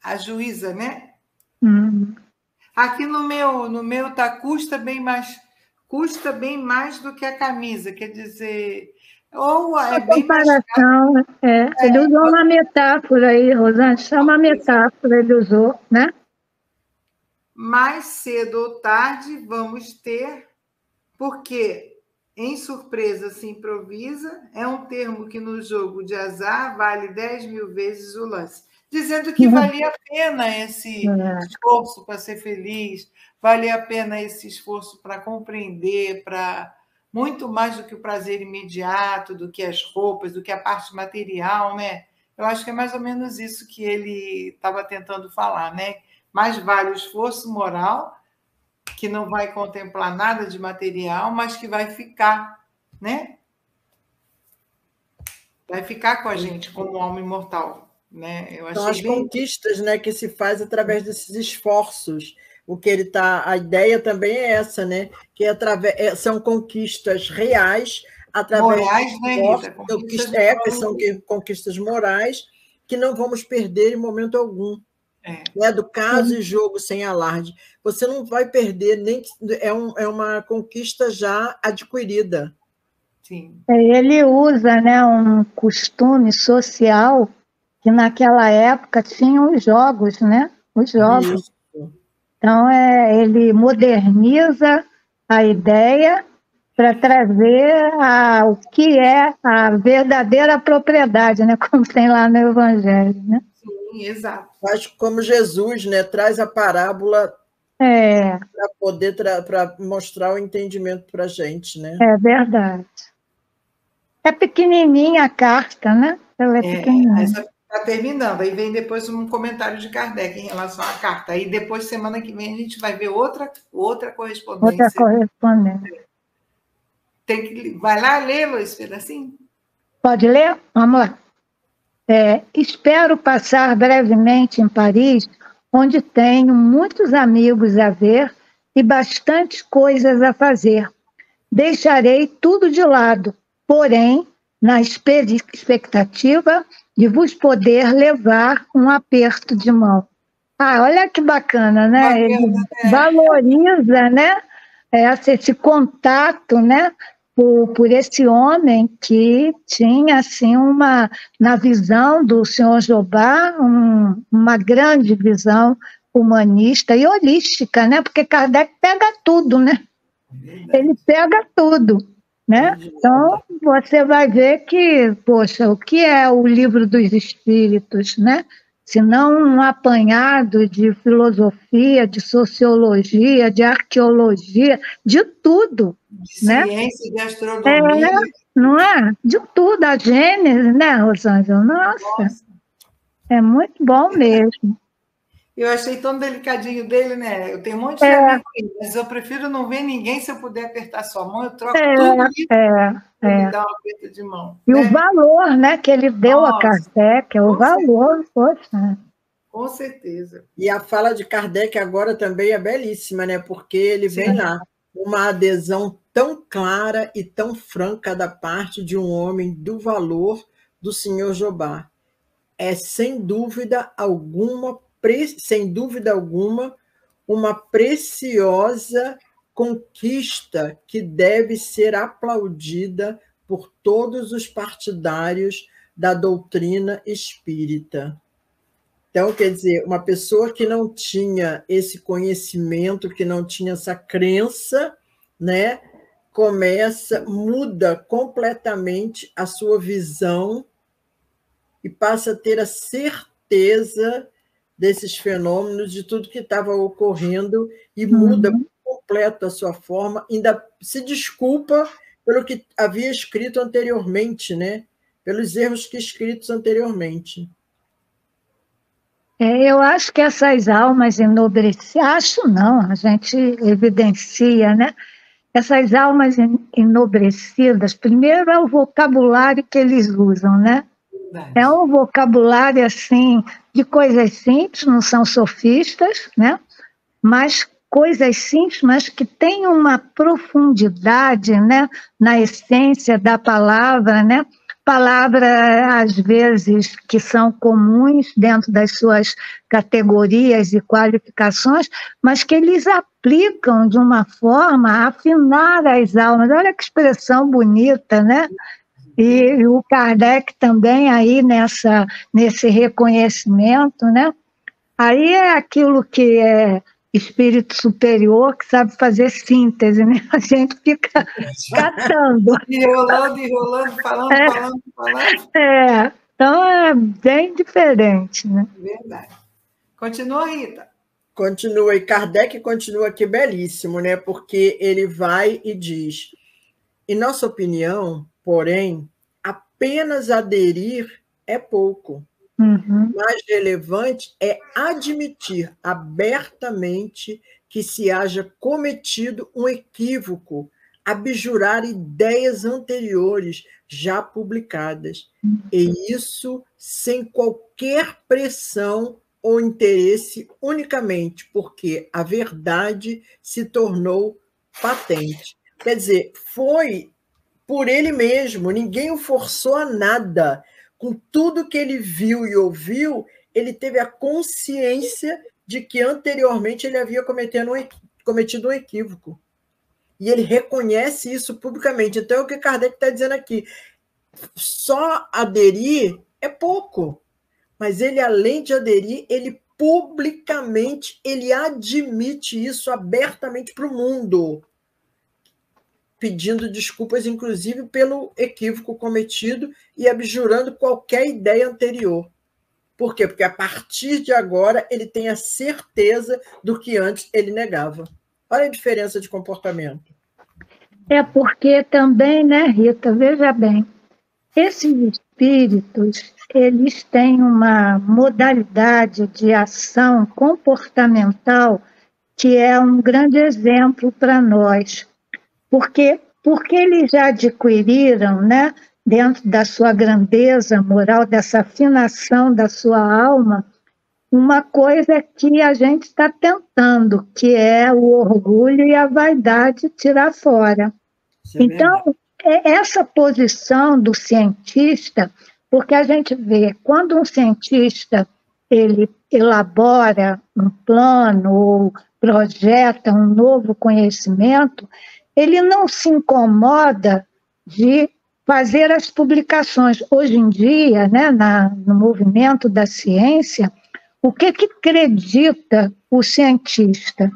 a juíza, né? Aqui no meu tá custa bem mais do que a camisa, quer dizer, ou é bem mais caro. Ele usou uma metáfora aí, Rosângela, só uma metáfora ele usou, né? Mais cedo ou tarde vamos ter, porque em surpresa se improvisa, é um termo que no jogo de azar vale 10.000 vezes o lance. Dizendo que valia a pena esse esforço para ser feliz, valia a pena esse esforço para compreender, para muito mais do que o prazer imediato, do que as roupas, do que a parte material, né? Eu acho que é mais ou menos isso que ele estava tentando falar, né? Mais vale o esforço moral, que não vai contemplar nada de material, mas que vai ficar, né? Vai ficar com a gente como alma imortal. Né? São as conquistas, né, que se faz através desses esforços. O que ele a ideia também é essa, né? Que são conquistas reais através morais, de esforços, né, que são conquistas morais que não vamos perder em momento algum. Né? Do caso e jogo sem alarde. Você não vai perder, nem é uma conquista já adquirida. Sim. Ele usa, né, um costume social que naquela época tinham os jogos, né? Os jogos. Isso. Então, ele moderniza a ideia para trazer o que é a verdadeira propriedade, né? Como tem lá no Evangelho, né? Sim, exato. Faz como Jesus, né? Traz a parábola para poder para mostrar o entendimento para a gente, né? É verdade. É pequenininha a carta, né? Ela é pequenininha. Essa está terminando. Aí vem depois um comentário de Kardec em relação à carta. Aí depois, semana que vem, a gente vai ver outra correspondência. Outra correspondência. Vai lá ler, Luiz, pedacinho? Pode ler? Vamos lá. Espero passar brevemente em Paris, onde tenho muitos amigos a ver e bastantes coisas a fazer. Deixarei tudo de lado, porém, na expectativa de vos poder levar um aperto de mão. Olha que bacana, né? Bacana, Ele valoriza, né? Esse contato, né? Por esse homem que tinha, assim, na visão do senhor Jobá, uma grande visão humanista e holística, né? Porque Kardec pega tudo, né? Ele pega tudo, né? Então, você vai ver que, poxa, o que é o Livro dos Espíritos, né? Se não um apanhado de filosofia, de sociologia, de arqueologia, de tudo. De né? ciência, de astronomia. Não é? De tudo, a Gênese, né, Rosângela? Nossa, é muito bom mesmo. Eu achei tão delicadinho dele, né? Eu tenho um monte de amigos, mas eu prefiro não ver ninguém. Se eu puder apertar sua mão, eu troco tudo isso e dar um aperto de mão. E o valor, né, que ele deu a Kardec, o valor, poxa. Com certeza. E a fala de Kardec agora também é belíssima, né? Porque ele vem lá, uma adesão tão clara e tão franca da parte de um homem do valor do senhor Jobá. É, sem dúvida alguma, uma preciosa conquista que deve ser aplaudida por todos os partidários da doutrina espírita. Então, quer dizer, uma pessoa que não tinha esse conhecimento, que não tinha essa crença, né, muda completamente a sua visão e passa a ter a certeza desses fenômenos, de tudo que estava ocorrendo, e muda por completo a sua forma, ainda se desculpa pelo que havia escrito anteriormente, né? Pelos erros que escritos anteriormente. Eu acho que essas almas enobrecidas, acho não, a gente evidencia, né? Essas almas enobrecidas, primeiro é o vocabulário que eles usam, né? É um vocabulário, assim, de coisas simples, não são sofistas, né? Mas coisas simples, mas que têm uma profundidade, né? Na essência da palavra, né? Palavras, às vezes, que são comuns dentro das suas categorias e qualificações, mas que eles aplicam de uma forma a afinar as almas. Olha que expressão bonita, né? E o Kardec também aí nesse reconhecimento, né? Aí é aquilo que é espírito superior, que sabe fazer síntese, né? A gente fica catando. Enrolando, falando. Então é bem diferente, né? Verdade. Continua, Rita. Continua, e Kardec continua aqui belíssimo, né? Porque ele vai e diz, em nossa opinião, porém, apenas aderir é pouco. Mais relevante é admitir abertamente que se haja cometido um equívoco, abjurar ideias anteriores já publicadas, e isso sem qualquer pressão ou interesse, unicamente porque a verdade se tornou patente. Quer dizer, foi por ele mesmo, ninguém o forçou a nada. Com tudo que ele viu e ouviu, ele teve a consciência de que anteriormente ele havia cometido um equívoco. E ele reconhece isso publicamente. Então, é o que Kardec está dizendo aqui. Só aderir é pouco. Mas ele, além de aderir, ele publicamente ele admite isso abertamente para o mundo, pedindo desculpas, inclusive, pelo equívoco cometido e abjurando qualquer ideia anterior. Por quê? Porque a partir de agora ele tem a certeza do que antes ele negava. Olha a diferença de comportamento. É porque também, né, Rita, veja bem, esses espíritos, eles têm uma modalidade de ação comportamental que é um grande exemplo para nós, porque eles já adquiriram, né, dentro da sua grandeza moral, dessa afinação da sua alma, uma coisa que a gente está tentando, que é o orgulho e a vaidade tirar fora. Então, essa posição do cientista, porque a gente vê, quando um cientista ele elabora um plano ou projeta um novo conhecimento, ele não se incomoda de fazer as publicações. Hoje em dia, né, no movimento da ciência, o que acredita o cientista?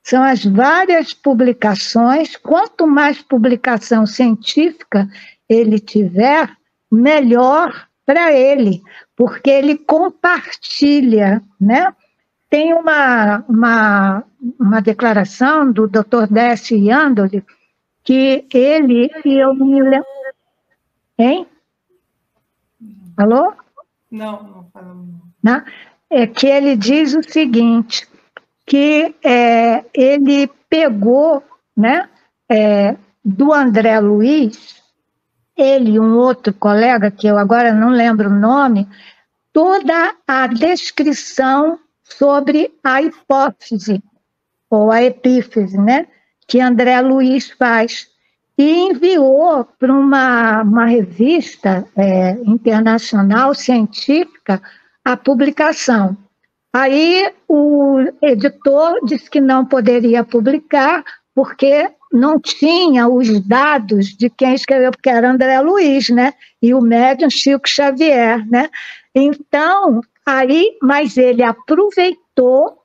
São as várias publicações. Quanto mais publicação científica ele tiver, melhor para ele, porque ele compartilha, né? Tem uma declaração do Dr. Décio Iandoli, que ele, e eu me lembro... Hein? Alô? Não falamos. Não? É que ele diz o seguinte, que ele pegou, né, do André Luiz, ele e um outro colega, que eu agora não lembro o nome, toda a descrição sobre a hipófise, ou a epífise, né, que André Luiz faz, e enviou para uma revista internacional científica a publicação. Aí o editor disse que não poderia publicar porque não tinha os dados de quem escreveu, porque era André Luiz, né? E o médium Chico Xavier, né? Então, mas ele aproveitou,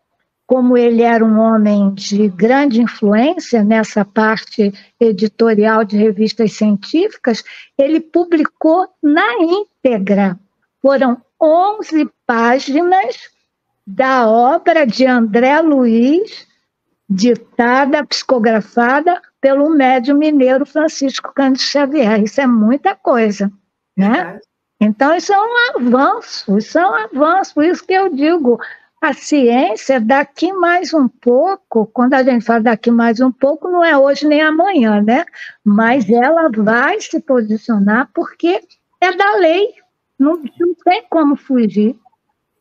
como ele era um homem de grande influência nessa parte editorial de revistas científicas, ele publicou na íntegra. Foram 11 páginas da obra de André Luiz, ditada, psicografada pelo médium mineiro Francisco Cândido Xavier. Isso é muita coisa, né? Então, isso é um avanço, por isso que eu digo, a ciência, daqui mais um pouco, quando a gente fala daqui mais um pouco, não é hoje nem amanhã, né? Mas ela vai se posicionar porque é da lei, não tem como fugir.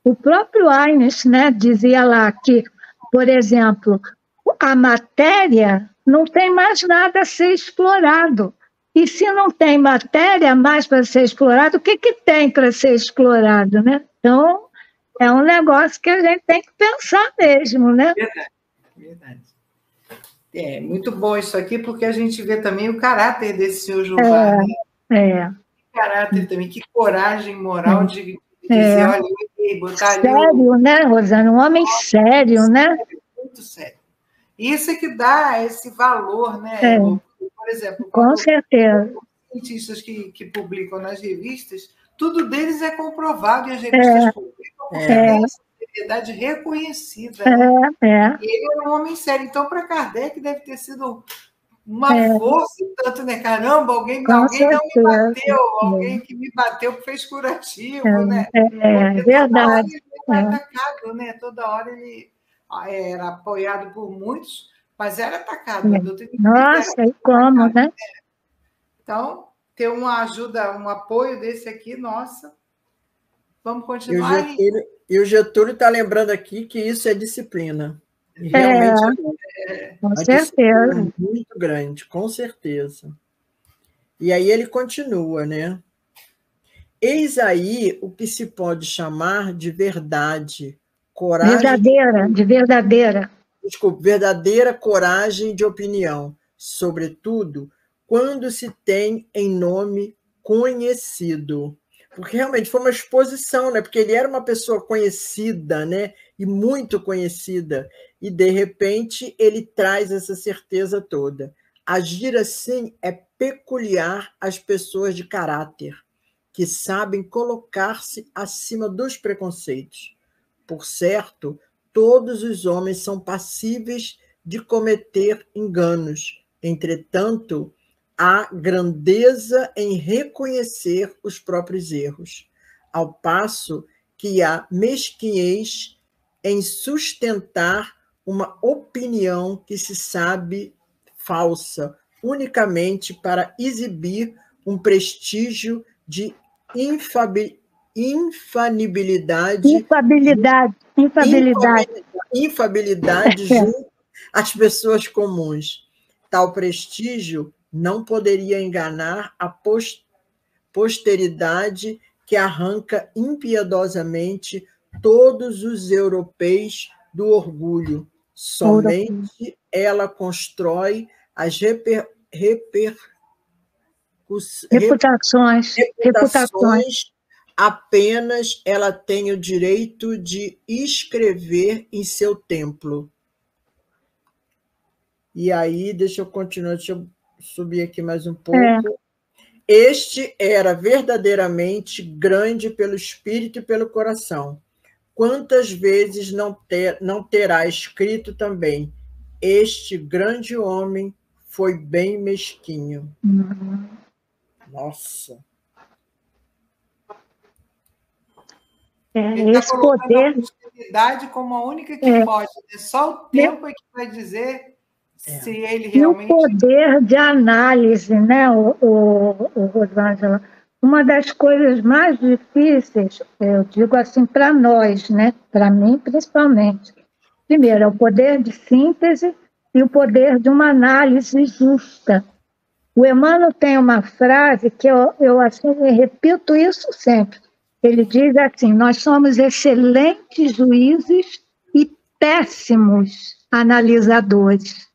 O próprio Einstein, né, dizia lá que, por exemplo, a matéria não tem mais nada a ser explorado. E se não tem matéria mais para ser explorado, o que tem para ser explorado, né? Então, é um negócio que a gente tem que pensar mesmo, né? Verdade. É muito bom isso aqui, porque a gente vê também o caráter desse senhor Jeová. Que caráter também, que coragem moral de dizer, olha, botar ali... Sério, né, Rosana? Um homem sério, né? Muito sério. Isso é que dá esse valor, né? Por exemplo, com certeza. Os cientistas que publicam nas revistas, tudo deles é comprovado e as revistas publicam com seriedade reconhecida. Né? E ele era um homem sério. Então, para Kardec, deve ter sido uma força, tanto, né? Caramba, alguém não me bateu, alguém que me bateu fez curativo, né? Verdade. Toda hora ele era atacado, né? Toda hora ele era apoiado por muitos, mas era atacado. Nossa, e como, né? Então, ter uma ajuda, um apoio desse aqui, nossa, vamos continuar. E o Getúlio está lembrando aqui que isso é disciplina. E realmente com certeza. É muito grande, com certeza. E aí ele continua, né? Eis aí o que se pode chamar de verdade, coragem... Verdadeira. Desculpa, verdadeira coragem de opinião, sobretudo quando se tem em nome conhecido. Porque realmente foi uma exposição, né? Porque ele era uma pessoa conhecida, né? E muito conhecida. E, de repente, ele traz essa certeza toda. Agir assim é peculiar às pessoas de caráter, que sabem colocar-se acima dos preconceitos. Por certo, todos os homens são passíveis de cometer enganos. Entretanto, há grandeza em reconhecer os próprios erros, ao passo que há mesquinhez em sustentar uma opinião que se sabe falsa, unicamente para exibir um prestígio de infabilidade junto às pessoas comuns. Tal prestígio não poderia enganar a posteridade que arranca impiedosamente todos os europeus do orgulho. Somente ela constrói as reputações. Apenas ela tem o direito de escrever em seu templo. E aí, deixa eu continuar, deixa eu subir aqui mais um pouco. Este era verdadeiramente grande pelo espírito e pelo coração. Quantas vezes não terá escrito também: este grande homem foi bem mesquinho. Nossa! Ele está colocando a possibilidade como a única que pode. Só o tempo é que vai dizer se ele realmente... E o poder de análise, né, Rosângela? Uma das coisas mais difíceis, eu digo assim para nós, né, para mim principalmente, primeiro, é o poder de síntese e o poder de uma análise justa. O Emmanuel tem uma frase que eu assim, repito isso sempre. Ele diz assim: nós somos excelentes juízes e péssimos analisadores.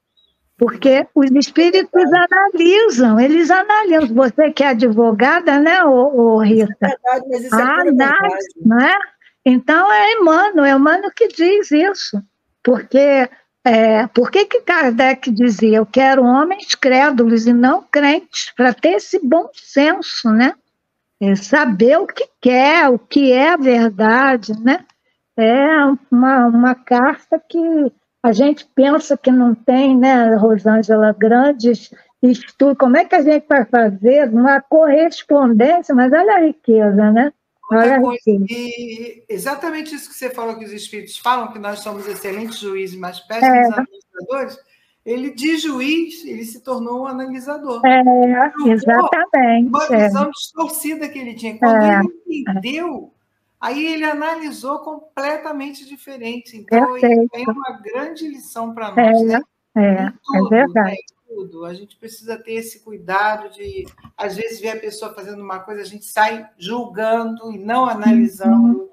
Porque os espíritos analisam, eles analisam. Você que é advogada, né, Rita? É verdade, mas isso é pura verdade. Não é? Então é Emmanuel que diz isso. Porque por que Kardec dizia: eu quero homens crédulos e não crentes, para ter esse bom senso, né? Saber o que quer, o que é a verdade, né? É uma carta que a gente pensa que não tem, né, Rosângela, grandes estudos. Como é que a gente vai fazer uma correspondência? Mas olha a riqueza, né? Olha a riqueza. E exatamente isso que você falou, que os espíritos falam, que nós somos excelentes juízes, mas péssimos analisadores. Ele, de juiz, ele se tornou um analisador. Exatamente. Uma visão distorcida que ele tinha. Quando ele entendeu, aí ele analisou completamente diferente. Então, ele tem uma grande lição para nós. Né? É verdade. Né? Tudo. A gente precisa ter esse cuidado de, às vezes, ver a pessoa fazendo uma coisa, a gente sai julgando e não analisando.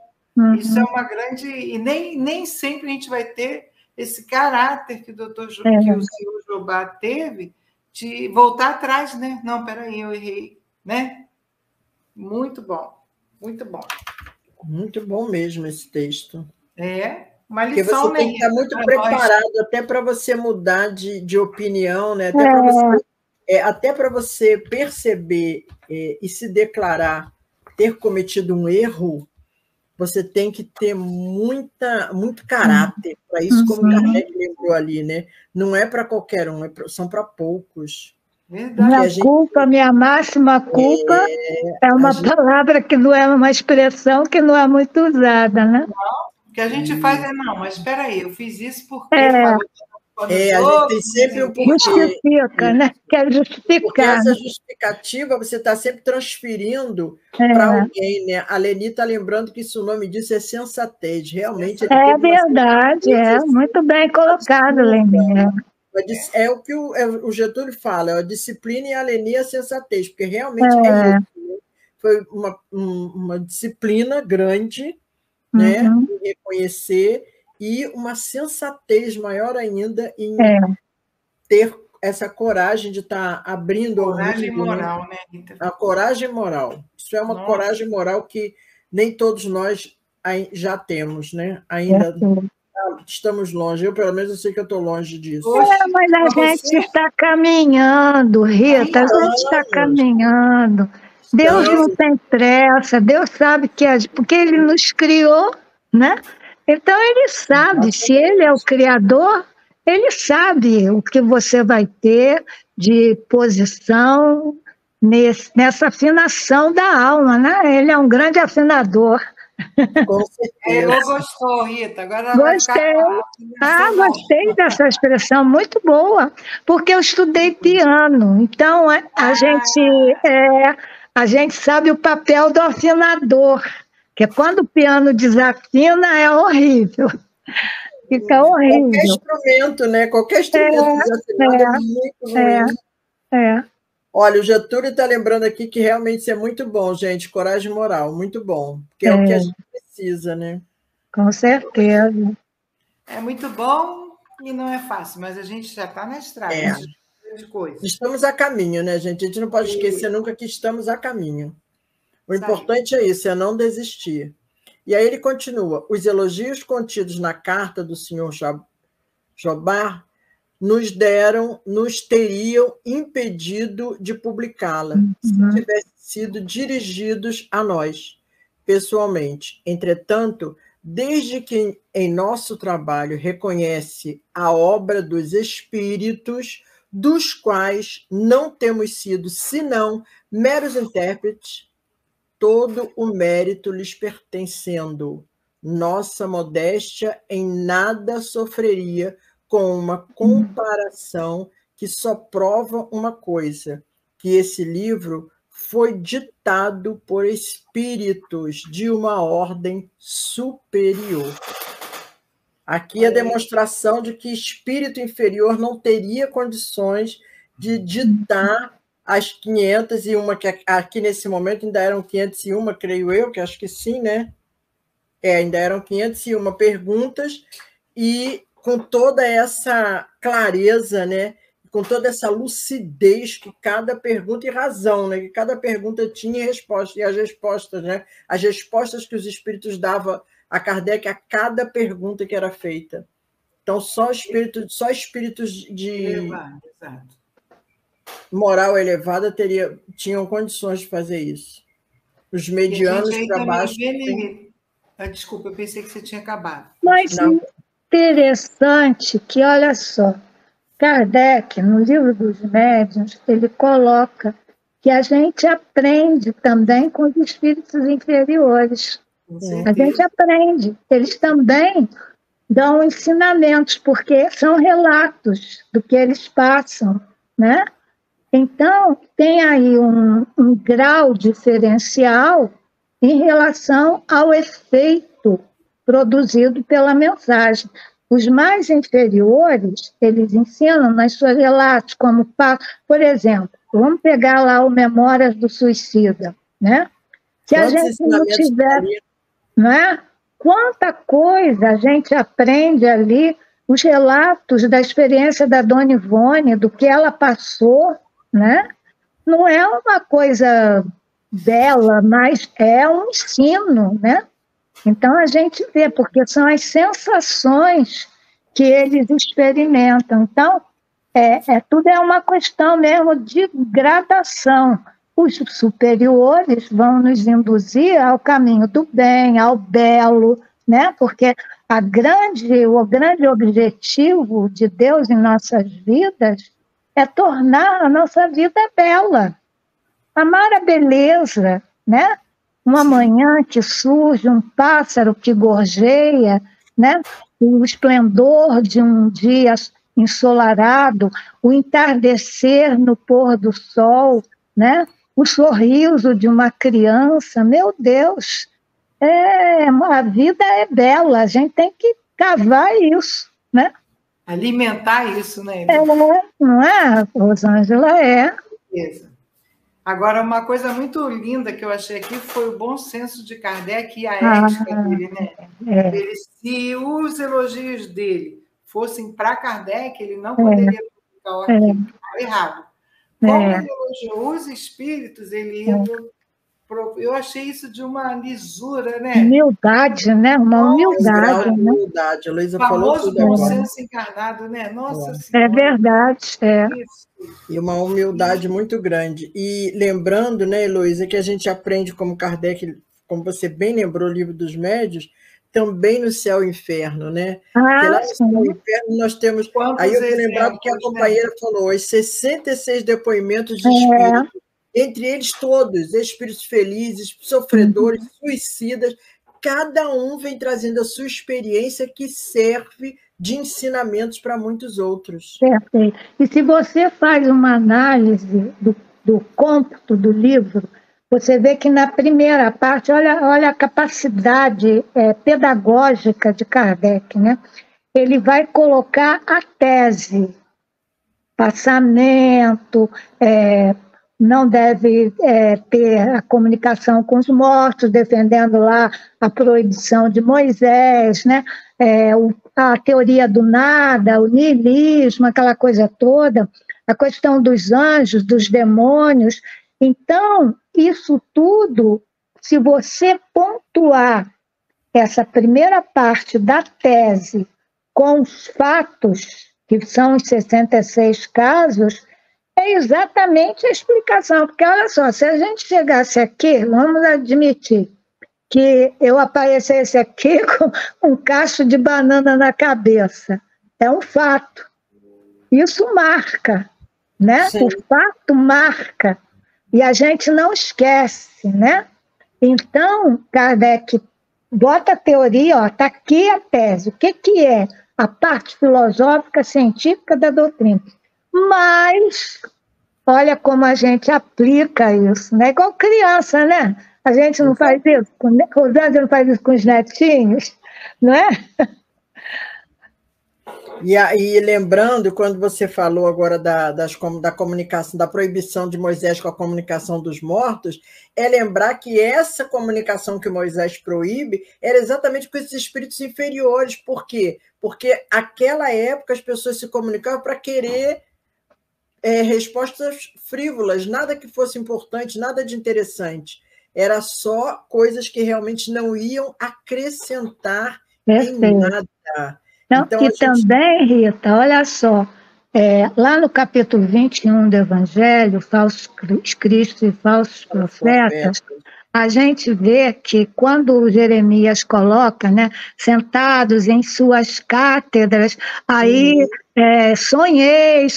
Isso é uma grande... E nem sempre a gente vai ter esse caráter que o senhor Jobá teve, de voltar atrás, né? Não, peraí, eu errei, né? Muito bom, muito bom. Muito bom mesmo esse texto. Uma lição. Porque você tem que estar muito preparado até para você mudar de opinião, né? Até para você perceber e se declarar ter cometido um erro, você tem que ter muito caráter para isso, como o Kardec lembrou ali, né? Não é para qualquer um, são para poucos. Verdade. Minha máxima culpa é uma palavra que não é uma expressão que não é muito usada, né? Não, o que a gente faz não, mas espera aí, eu fiz isso porque... a gente tem sempre um porquê. Justifica, né? Quer justificar. Porque essa justificativa você está sempre transferindo para alguém, né? A Leni está lembrando que isso, o nome disso é sensatez. Realmente. É verdade, muito bem colocado, Leni. É o que o Getúlio fala, a disciplina e a Leni é a sensatez, porque realmente é isso. Foi uma disciplina grande, né? Em reconhecer, e uma sensatez maior ainda em ter essa coragem de estar abrindo ao mundo. Coragem moral, né, Rita? A coragem moral. Isso é uma coragem moral que nem todos nós já temos, né? Ainda estamos longe. Eu, pelo menos, eu sei que eu estou longe disso. Mas a gente está caminhando, Rita, a gente está caminhando. Deus não tem pressa, Deus sabe porque Ele nos criou, né? Então, Ele sabe, se Ele é o Criador, Ele sabe o que você vai ter, de posição nessa afinação da alma, né? Ele é um grande afinador. Com certeza. Ela gostou, Rita. Agora ela vai ficar gostei dessa expressão, muito boa, porque eu estudei piano, então a gente sabe o papel do afinador, que é quando o piano desafina, é horrível. Fica horrível. Qualquer instrumento, né? Qualquer instrumento desafinado é muito ruim. Olha, o Getúlio está lembrando aqui que realmente isso é muito bom, gente. Coragem moral, muito bom. Porque é o que a gente precisa, né? Com certeza. É muito bom e não é fácil, mas a gente já está na estrada. De coisa. Estamos a caminho, né, gente? A gente não pode esquecer nunca que estamos a caminho. O importante é isso, é não desistir. E aí ele continua. Os elogios contidos na carta do senhor Jobard nos teriam impedido de publicá-la, se tivessem sido dirigidos a nós, pessoalmente. Entretanto, desde que em nosso trabalho reconhece a obra dos espíritos, dos quais não temos sido senão meros intérpretes, todo o mérito lhes pertencendo, nossa modéstia em nada sofreria com uma comparação que só prova uma coisa, que esse livro foi ditado por espíritos de uma ordem superior. Aqui a demonstração de que espírito inferior não teria condições de ditar as 501, que aqui nesse momento ainda eram 501, creio eu, que acho que sim, né? Ainda eram 501 perguntas, e com toda essa clareza, né? Com toda essa lucidez que cada pergunta, e razão, né? Que cada pergunta tinha resposta, e as respostas, né? As respostas que os espíritos davam a Kardec a cada pergunta que era feita. Então, só espíritos de moral elevada tinham condições de fazer isso. Os medianos para baixo... Desculpa, eu pensei que você tinha acabado. Mas interessante que, olha só, Kardec, no Livro dos Médiuns, ele coloca que a gente aprende também com os espíritos inferiores. A gente aprende. Eles também dão ensinamentos, porque são relatos do que eles passam, né? Então, tem aí um grau diferencial em relação ao efeito produzido pela mensagem. Os mais inferiores, eles ensinam nas suas relatos, como, por exemplo, vamos pegar lá o Memórias do Suicida, né? Se a gente não tiver... Não é? Quanta coisa a gente aprende ali, os relatos da experiência da Dona Ivone, do que ela passou, né? Não é uma coisa bela, mas é um ensino, né? Então a gente vê, porque são as sensações que eles experimentam. Então, tudo é uma questão mesmo de gradação. Os superiores vão nos induzir ao caminho do bem, ao belo, né? Porque o grande objetivo de Deus em nossas vidas é tornar a nossa vida bela. Amar a beleza, né? Uma manhã que surge, um pássaro que gorjeia, né? O esplendor de um dia ensolarado, o entardecer no pôr do sol, né? O sorriso de uma criança, meu Deus, a vida é bela, a gente tem que cavar isso, né? Alimentar isso, né? Não é, Rosângela? Beleza. Agora, uma coisa muito linda que eu achei aqui foi o bom senso de Kardec e a ética dele, né? Se os elogios dele fossem para Kardec, ele não poderia publicar o arquivo, estava errado. Como ele elogiou os espíritos, ele ia... Eu achei isso de uma lisura, né? Humildade, né? Uma humildade. Né? Humildade. A Luísa falou tudo agora. O famoso bom senso encarnado, né? Nossa Senhora. É verdade, E uma humildade muito grande. E lembrando, né, Luísa, que a gente aprende como Kardec, como você bem lembrou, o Livro dos Médiuns, também no céu e inferno, né? Ah, Porque lá no sim. céu e inferno nós temos... Quantos Aí eu fui lembrar do que a exemplos, né? companheira falou, os 66 depoimentos de espíritos, entre eles todos, espíritos felizes, sofredores, suicidas, cada um vem trazendo a sua experiência que serve de ensinamentos para muitos outros. Perfeito. E se você faz uma análise do cômputo do livro, você vê que na primeira parte, olha a capacidade pedagógica de Kardec, né? Ele vai colocar a tese, passamento, não deve ter a comunicação com os mortos, defendendo lá a proibição de Moisés, né? A teoria do nada, o niilismo, aquela coisa toda, a questão dos anjos, dos demônios. Então, isso tudo, se você pontuar essa primeira parte da tese com os fatos, que são os 66 casos, é exatamente a explicação. Porque, olha só, se a gente chegasse aqui, vamos admitir, que eu aparecesse aqui com um cacho de banana na cabeça. É um fato. Isso marca, né? Sim. O fato marca. E a gente não esquece, né? Então, Kardec bota a teoria, está aqui a tese. O que é a parte filosófica, científica da doutrina? Mas, olha como a gente aplica isso, né? Igual criança, né? A gente não faz isso, Rosângela não faz isso com os netinhos, não é? E lembrando, quando você falou agora da comunicação, da proibição de Moisés com a comunicação dos mortos, é lembrar que essa comunicação que Moisés proíbe era exatamente com esses espíritos inferiores. Por quê? Porque naquela época as pessoas se comunicavam para querer respostas frívolas, nada que fosse importante, nada de interessante. Era só coisas que realmente não iam acrescentar em nada. Não, então, e também, Rita, olha só, lá no capítulo 21 do Evangelho, falsos cristos e falsos profetas, a gente vê que quando o Jeremias coloca, né, sentados em suas cátedras, aí sonhei,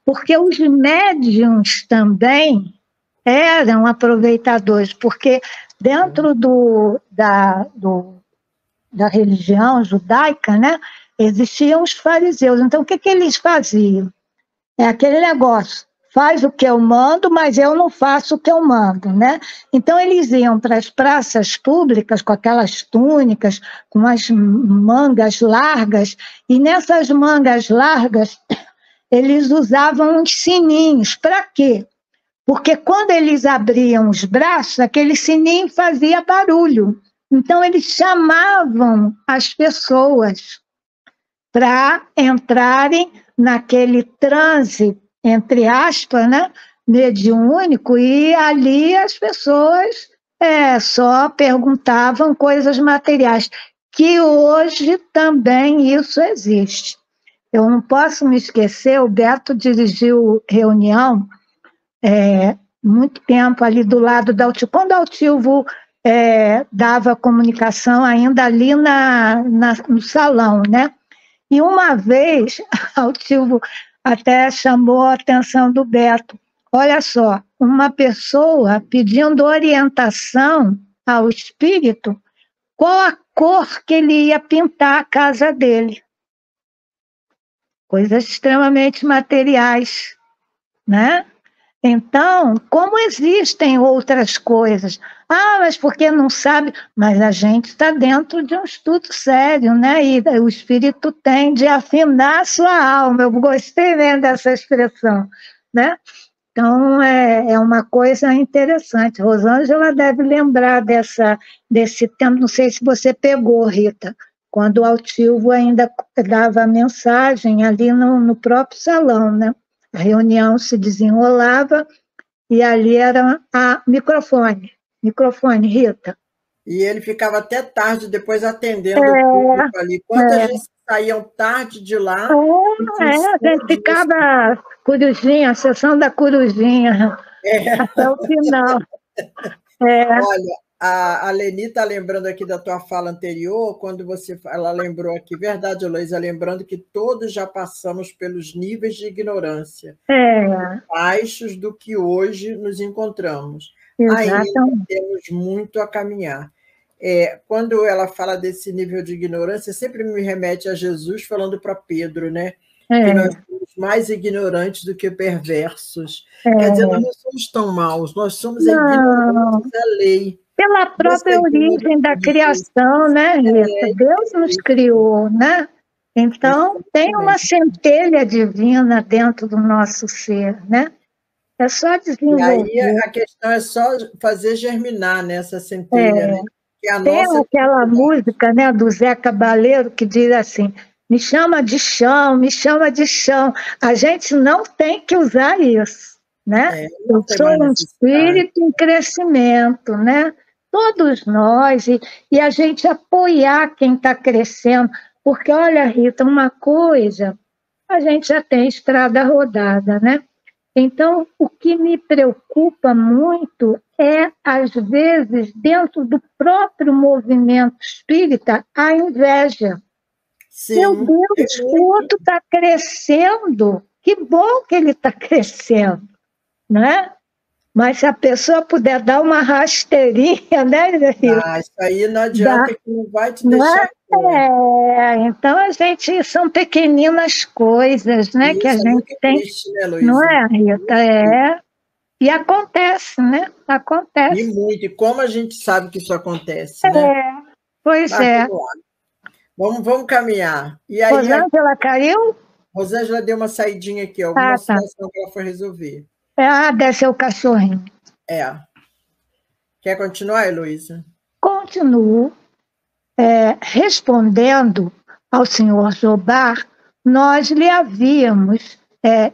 porque os médiuns também eram aproveitadores, porque dentro da religião judaica, né, existiam os fariseus. Então, o que eles faziam? É aquele negócio, faz o que eu mando, mas eu não faço o que eu mando, né? Então, eles iam para as praças públicas com aquelas túnicas, com as mangas largas, e nessas mangas largas, eles usavam uns sininhos. Para quê? Porque quando eles abriam os braços, aquele sininho fazia barulho. Então, eles chamavam as pessoas para entrarem naquele transe, entre aspas, né, mediúnico, e ali as pessoas só perguntavam coisas materiais, que hoje também isso existe. Eu não posso me esquecer, o Beto dirigiu reunião muito tempo ali do lado da Altilvo, quando a Altilvo dava comunicação ainda ali no salão, né? E uma vez, a Altilvo até chamou a atenção do Beto. Olha só, uma pessoa pedindo orientação ao espírito qual a cor que ele ia pintar a casa dele. Coisas extremamente materiais, né? Então, como existem outras coisas? Ah, mas porque não sabe? Mas a gente está dentro de um estudo sério, né? E o espírito tende a afinar a sua alma. Eu gostei mesmo dessa expressão, né? Então, é uma coisa interessante. Rosângela deve lembrar desse tempo, não sei se você pegou, Rita, quando o Altilvo ainda dava a mensagem ali no próprio salão, né? A reunião se desenrolava e ali era a microfone, Rita. E ele ficava até tarde depois atendendo o público ali. Quantas vezes saíam tarde de lá? A gente ficava corujinha, a sessão da corujinha, até o final. Olha, A Leni está lembrando aqui da tua fala anterior, quando ela lembrou aqui, verdade, Heloísa, lembrando que todos já passamos pelos níveis de ignorância baixos do que hoje nos encontramos. Ainda temos muito a caminhar. Quando ela fala desse nível de ignorância, sempre me remete a Jesus falando para Pedro, né? Que nós somos mais ignorantes do que perversos. Quer dizer, nós não somos tão maus, nós somos ignorantes da lei. Pela própria origem da criação, né, Rita? Deus nos criou, né? Então, tem uma centelha divina dentro do nosso ser, né? É só desenvolver. E aí a questão é só fazer germinar nessa centelha, né? Que a tem nossa aquela música, né, do Zé Cabaleiro que diz assim: me chama de chão, me chama de chão. A gente não tem que usar isso, né? Eu sou um espírito em crescimento, né? Todos nós, e a gente apoiar quem está crescendo, porque, olha, Rita, uma coisa, a gente já tem estrada rodada, né? Então, o que me preocupa muito é, às vezes, dentro do próprio movimento espírita, a inveja. Sim, meu Deus, o outro está crescendo, que bom que ele está crescendo, né? Mas se a pessoa puder dar uma rasteirinha, né, Rita? Isso aí não adianta, que não vai te deixar. Então a gente são pequeninas coisas, né, isso, que a gente tem. Triste, né, Luísa? Não é, Rita? E acontece, né? Acontece. E muito. E como a gente sabe que isso acontece, né? Pois é. Vamos caminhar. E aí, Rosângela caiu? Rosângela deu uma saidinha aqui, alguma situação que ela foi resolver. Deve ser o cachorrinho. Quer continuar, Heloísa? Continuo. Respondendo ao senhor Jobar, nós lhe havíamos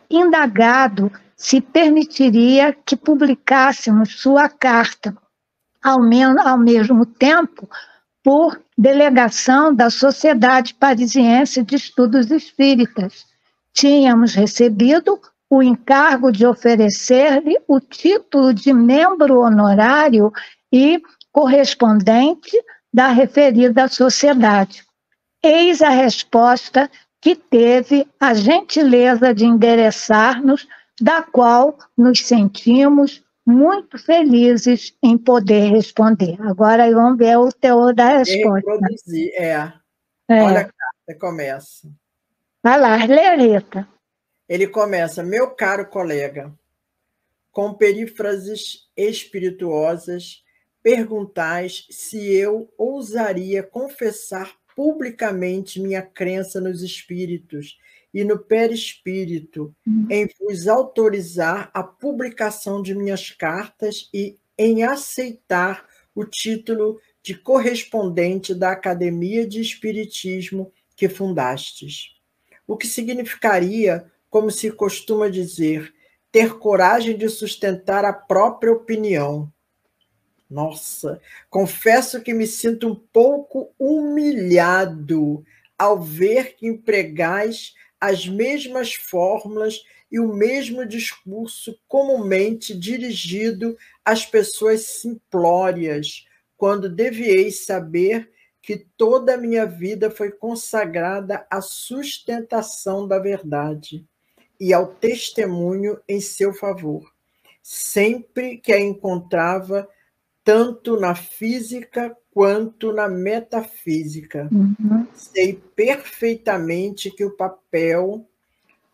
indagado se permitiria que publicássemos sua carta, ao mesmo tempo, por delegação da Sociedade Parisiense de Estudos Espíritas. Tínhamos recebido o encargo de oferecer-lhe o título de membro honorário e correspondente da referida sociedade. Eis a resposta que teve a gentileza de endereçar-nos, da qual nos sentimos muito felizes em poder responder. Agora vamos ver o teor da resposta. Reproduzir, Olha a carta, começa. Vai lá, lê, Rita. Ele começa: meu caro colega, com perífrases espirituosas, perguntais se eu ousaria confessar publicamente minha crença nos espíritos e no perispírito, em vos autorizar a publicação de minhas cartas e em aceitar o título de correspondente da Academia de Espiritismo que fundastes. O que significaria, como se costuma dizer, ter coragem de sustentar a própria opinião. Nossa, confesso que me sinto um pouco humilhado ao ver que empregais as mesmas fórmulas e o mesmo discurso comumente dirigido às pessoas simplórias, quando devieis saber que toda a minha vida foi consagrada à sustentação da verdade e ao testemunho em seu favor, sempre que a encontrava tanto na física quanto na metafísica. Sei perfeitamente que o papel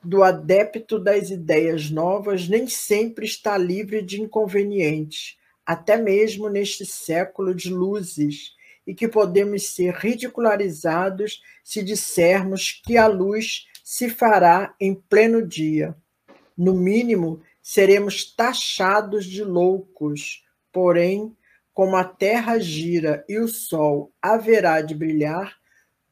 do adepto das ideias novas nem sempre está livre de inconvenientes, até mesmo neste século de luzes, e que podemos ser ridicularizados se dissermos que a luz se fará em pleno dia. No mínimo, seremos taxados de loucos, porém, como a terra gira e o sol haverá de brilhar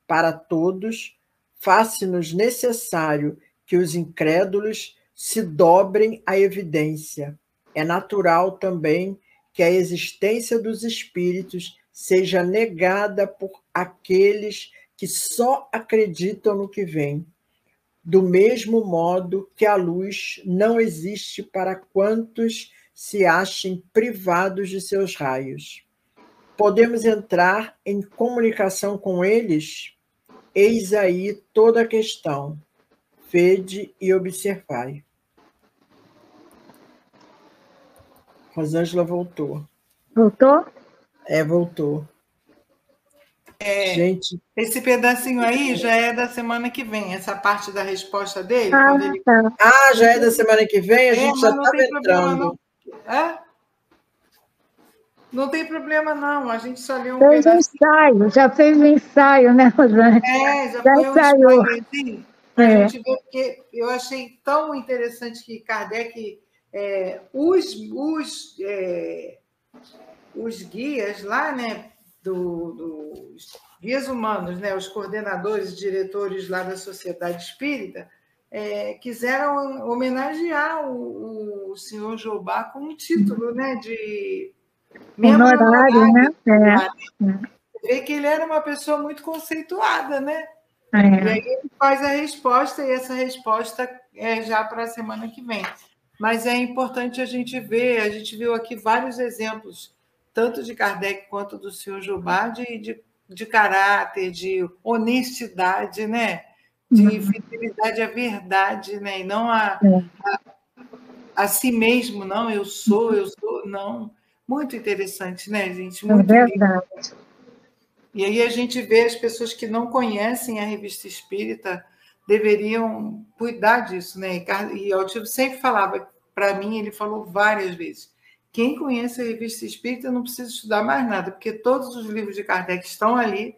para todos, faz-nos necessário que os incrédulos se dobrem à evidência. É natural também que a existência dos espíritos seja negada por aqueles que só acreditam no que vem, do mesmo modo que a luz não existe para quantos se achem privados de seus raios. podemos entrar em comunicação com eles? Eis aí toda a questão. Vede e observai. Rosângela voltou. Voltou? Voltou. Gente, esse pedacinho aí já é da semana que vem, essa parte da resposta dele. Ah, quando ele... tá. já é da semana que vem? A gente já estava entrando. Não tem problema, não. A gente só leu um Fez pedacinho. ensaio, já fez um ensaio, né, Rosângela? Já foi ensaiou. Um spoilerzinho para a gente ver, porque eu achei tão interessante que Kardec, os guias lá, né, dos guias humanos, né, os coordenadores, diretores lá da Sociedade Espírita, quiseram homenagear o senhor Jobá com um título, né, de membro honorário, né? Você vê que ele era uma pessoa muito conceituada, né? É. E aí ele faz a resposta, e essa resposta é já para a semana que vem. Mas é importante a gente ver, a gente viu aqui vários exemplos, tanto de Kardec quanto do senhor Jobá, de caráter, de honestidade, né? De fidelidade à verdade, né? E não a si mesmo, não, eu sou, não. Muito interessante, né, gente? Muito verdade. Lindo. E aí a gente vê as pessoas que não conhecem a Revista Espírita deveriam cuidar disso, né? E Altivo sempre falava, para mim, ele falou várias vezes, quem conhece a Revista Espírita não precisa estudar mais nada, porque todos os livros de Kardec estão ali.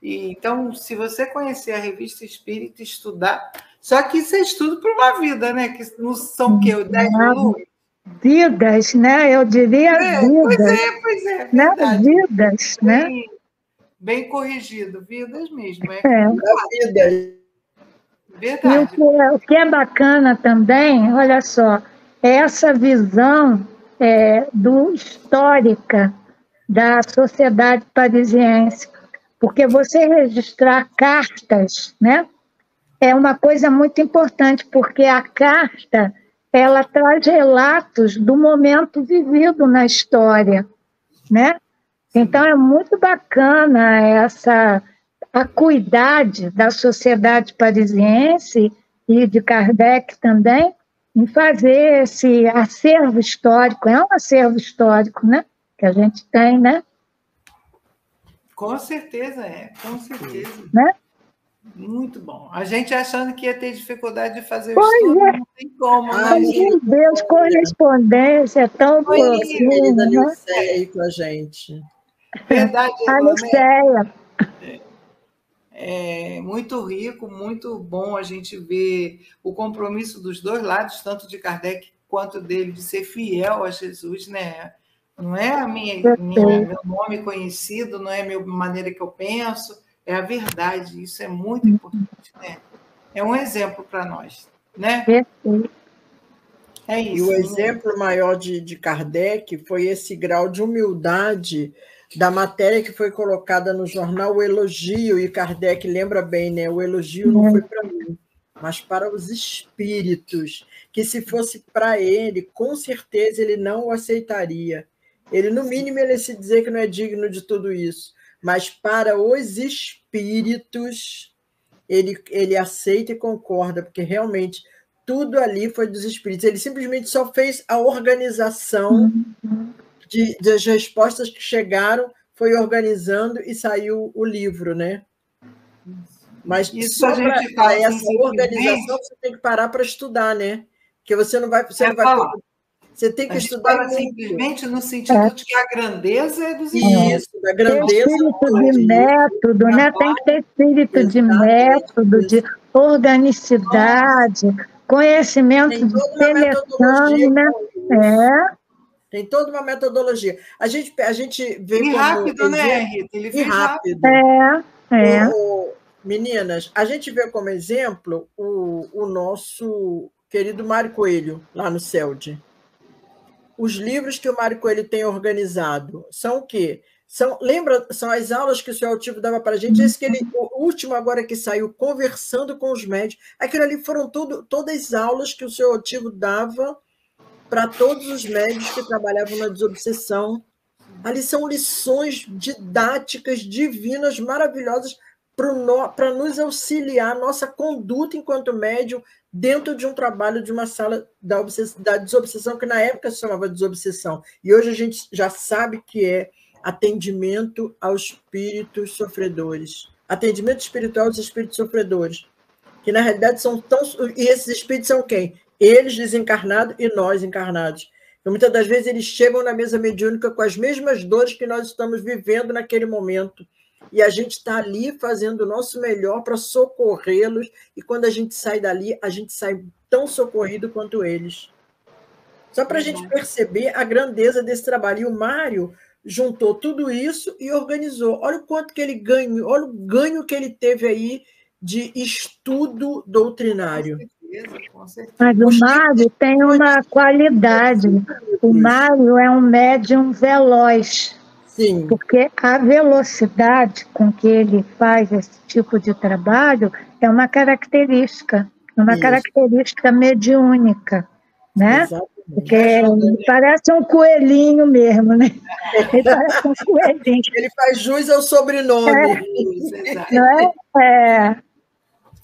E, então, se você conhecer a Revista Espírita e estudar, só que isso é estudo para uma vida, né? Que não são o quê? 10 volumes? Vidas, né? Eu diria vidas. Pois é, né? verdade. Vidas, né? Bem corrigido, vidas mesmo. Vida. Verdade. E o que é bacana também, olha só, é essa visão histórica da sociedade parisiense, porque você registrar cartas, né, é uma coisa muito importante, porque a carta ela traz relatos do momento vivido na história, né? Então é muito bacana essa acuidade da sociedade parisiense e de Kardec também em fazer esse acervo histórico. É um acervo histórico, né? Que a gente tem, né? Com certeza com certeza. Né? Muito bom. A gente achando que ia ter dificuldade de fazer o estudo, não tem como. Meu Deus, correspondência é tão querida Nilceia aí com a gente. Verdade, a Nilceia. É muito rico, muito bom a gente ver o compromisso dos dois lados, tanto de Kardec quanto dele, de ser fiel a Jesus, né? Não é meu nome conhecido, não é a maneira que eu penso, é a verdade. Isso é muito importante, né? É um exemplo para nós, né? É isso. E o exemplo maior de Kardec foi esse grau de humildade da matéria que foi colocada no jornal, o elogio, e Kardec lembra bem, né? O elogio não foi para mim, mas para os espíritos, que se fosse para ele, com certeza ele não o aceitaria. Ele, no mínimo, ele se dizer que não é digno de tudo isso, mas para os espíritos, ele aceita e concorda, porque realmente tudo ali foi dos espíritos. Ele simplesmente só fez a organização das respostas que chegaram, foi organizando e saiu o livro, né? Mas isso só para essa organização você tem que parar para estudar, né? Porque você não vai você tem que estudar simplesmente no sentido de que a grandeza é dos espíritos. Isso, da grandeza. Espírito de método, né? Tem que ter espírito de método, de organicidade, conhecimento de seleção, né? Tem toda uma metodologia. A gente vê como rápido, né, Rita? Ele fez rápido. Meninas, a gente vê como exemplo o nosso querido Mário Coelho, lá no CELD. Os livros que o Mário Coelho tem organizado são o quê? São as aulas que o senhor Altivo dava para a gente. O último agora que saiu, Conversando com os Médios. Aquilo ali foram todas as aulas que o senhor Altivo dava para todos os médios que trabalhavam na desobsessão Ali são lições didáticas, divinas, maravilhosas, para nos auxiliar, nossa conduta enquanto médium, dentro de um trabalho de uma sala da desobsessão, que na época se chamava desobsessão, e hoje a gente já sabe que é atendimento aos espíritos sofredores. Atendimento espiritual aos espíritos sofredores, que na realidade são tão... E esses espíritos são quem? Eles desencarnados e nós encarnados. Então, muitas das vezes eles chegam na mesa mediúnica com as mesmas dores que nós estamos vivendo naquele momento. E a gente está ali fazendo o nosso melhor para socorrê-los, e quando a gente sai dali, a gente sai tão socorrido quanto eles. Só para a gente perceber a grandeza desse trabalho. E o Mário juntou tudo isso e organizou. Olha o quanto que ele ganhou, olha o ganho que ele teve aí de estudo doutrinário. Com certeza. Mas o Mário tem uma qualidade. O Mário é um médium veloz. Sim. Porque a velocidade com que ele faz esse tipo de trabalho é uma característica mediúnica, né? Exatamente. Porque ele parece um coelhinho mesmo, né? Ele parece um coelhinho. Ele faz jus ao sobrenome. Não é?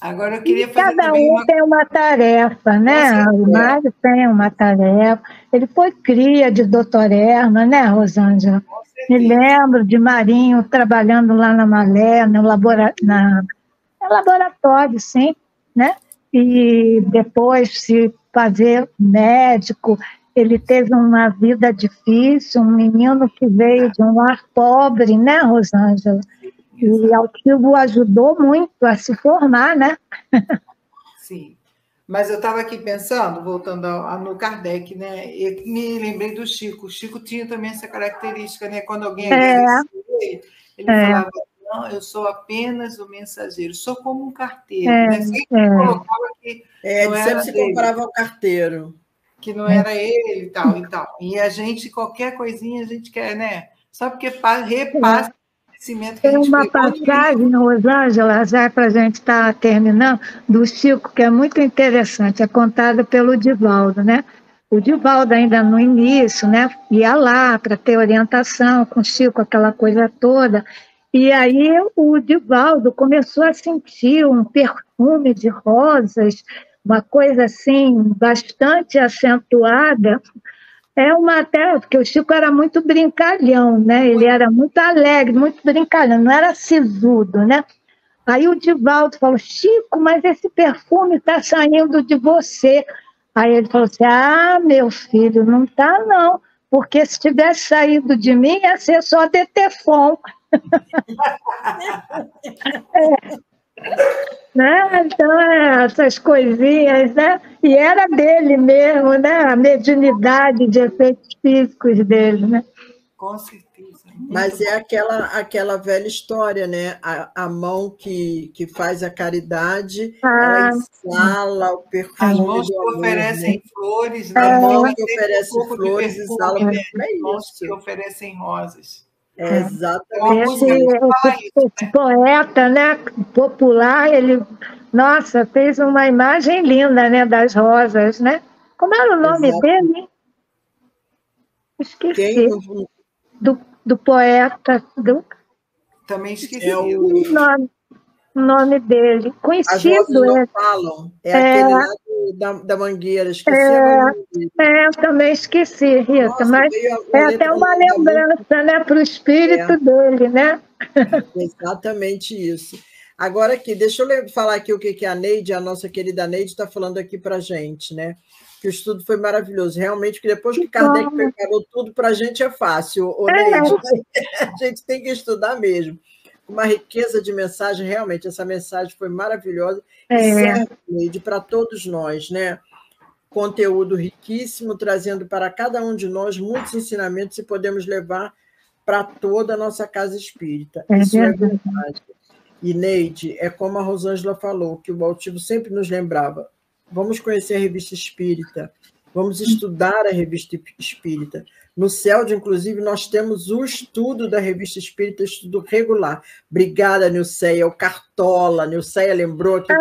Agora eu queria fazer Cada um tem uma tarefa, né? O Mário tem uma tarefa. Ele foi cria de doutor Erma, né, Rosângela? Me lembro de Marinho trabalhando lá na Malé, no laboratório, sim, né? E depois se fazer médico. Ele teve uma vida difícil, um menino que veio de um lar pobre, né, Rosângela? E Altivo ajudou muito a se formar, né? Sim. Mas eu estava aqui pensando, voltando no Kardec, né? Eu me lembrei do Chico. O Chico tinha também essa característica, né? Quando alguém agradecia, ele falava, não, eu sou apenas o mensageiro, sou como um carteiro. Né? Sempre colocava que não sempre era se dele, comparava ao carteiro. que não era ele e tal, e tal. E a gente, qualquer coisinha, a gente quer, né? Só porque repassa Tem uma passagem, Rosângela, já para a gente estar terminando, do Chico, que é muito interessante, é contada pelo Divaldo, né? O Divaldo, ainda no início, né, ia lá para ter orientação com o Chico, aquela coisa toda, e aí o Divaldo começou a sentir um perfume de rosas, uma coisa assim, bastante acentuada. Porque o Chico era muito brincalhão, né? Ele era muito alegre, muito brincalhão, não era sisudo, né? Aí o Divaldo falou, Chico, mas esse perfume está saindo de você. Aí ele falou assim, meu filho, não está não, porque se tivesse saído de mim, ia ser só Detefon. Né? Então, essas coisinhas, né? E era dele mesmo, né? A mediunidade de efeitos físicos dele, né? Com certeza. Mas é aquela velha história, né? A mão que faz a caridade, ela exala o perfume. As mãos que oferecem flores, né? A mão que oferece flores exala o perfume. As mãos que oferecem rosas. Exatamente. Esse poeta, né, popular, ele, nossa, fez uma imagem linda, né, das rosas, né? Como era o nome dele? Esqueci. Do poeta. Também esqueci. O nome dele. Conhecido. As rosas não falam. Aquele lá da Mangueira. Esqueci agora. Eu também esqueci, Rita. Nossa, mas é até uma lembrança, né, para o espírito dele, né? Exatamente isso. Agora aqui, deixa eu falar aqui o que a Neide, a nossa querida Neide, está falando aqui para a gente, né? Que o estudo foi maravilhoso. Realmente, que depois que Kardec preparou tudo para a gente é fácil, Neide. A gente tem que estudar mesmo. Uma riqueza de mensagem, realmente, essa mensagem foi maravilhosa e serve, Neide, para todos nós, né? Conteúdo riquíssimo, trazendo para cada um de nós muitos ensinamentos e podemos levar para toda a nossa casa espírita. Isso é verdade. E, Neide, é como a Rosângela falou, que o Altivo sempre nos lembrava, vamos conhecer a Revista Espírita, vamos estudar a Revista Espírita. No CELD, inclusive, nós temos o estudo da Revista Espírita, estudo regular. Obrigada, Nilceia. O Cartola. Nilceia lembrou aqui.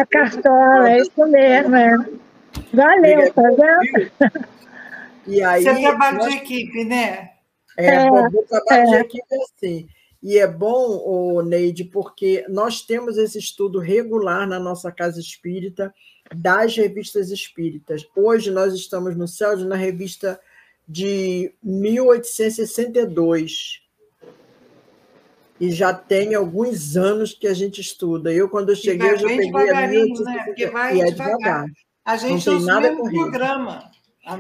Cartola, é isso mesmo. Valeu, tá vendo? E aí, isso é trabalho de equipe, né? O trabalho de equipe é assim. E é bom, Neide, porque nós temos esse estudo regular na nossa casa espírita das revistas espíritas. Hoje nós estamos no CELD na revista de 1862. E já tem alguns anos que a gente estuda. Eu, quando eu cheguei, eu já peguei a 1862. Né? Porque vai e é devagar. A gente não tem usa nada o mesmo corrido. programa.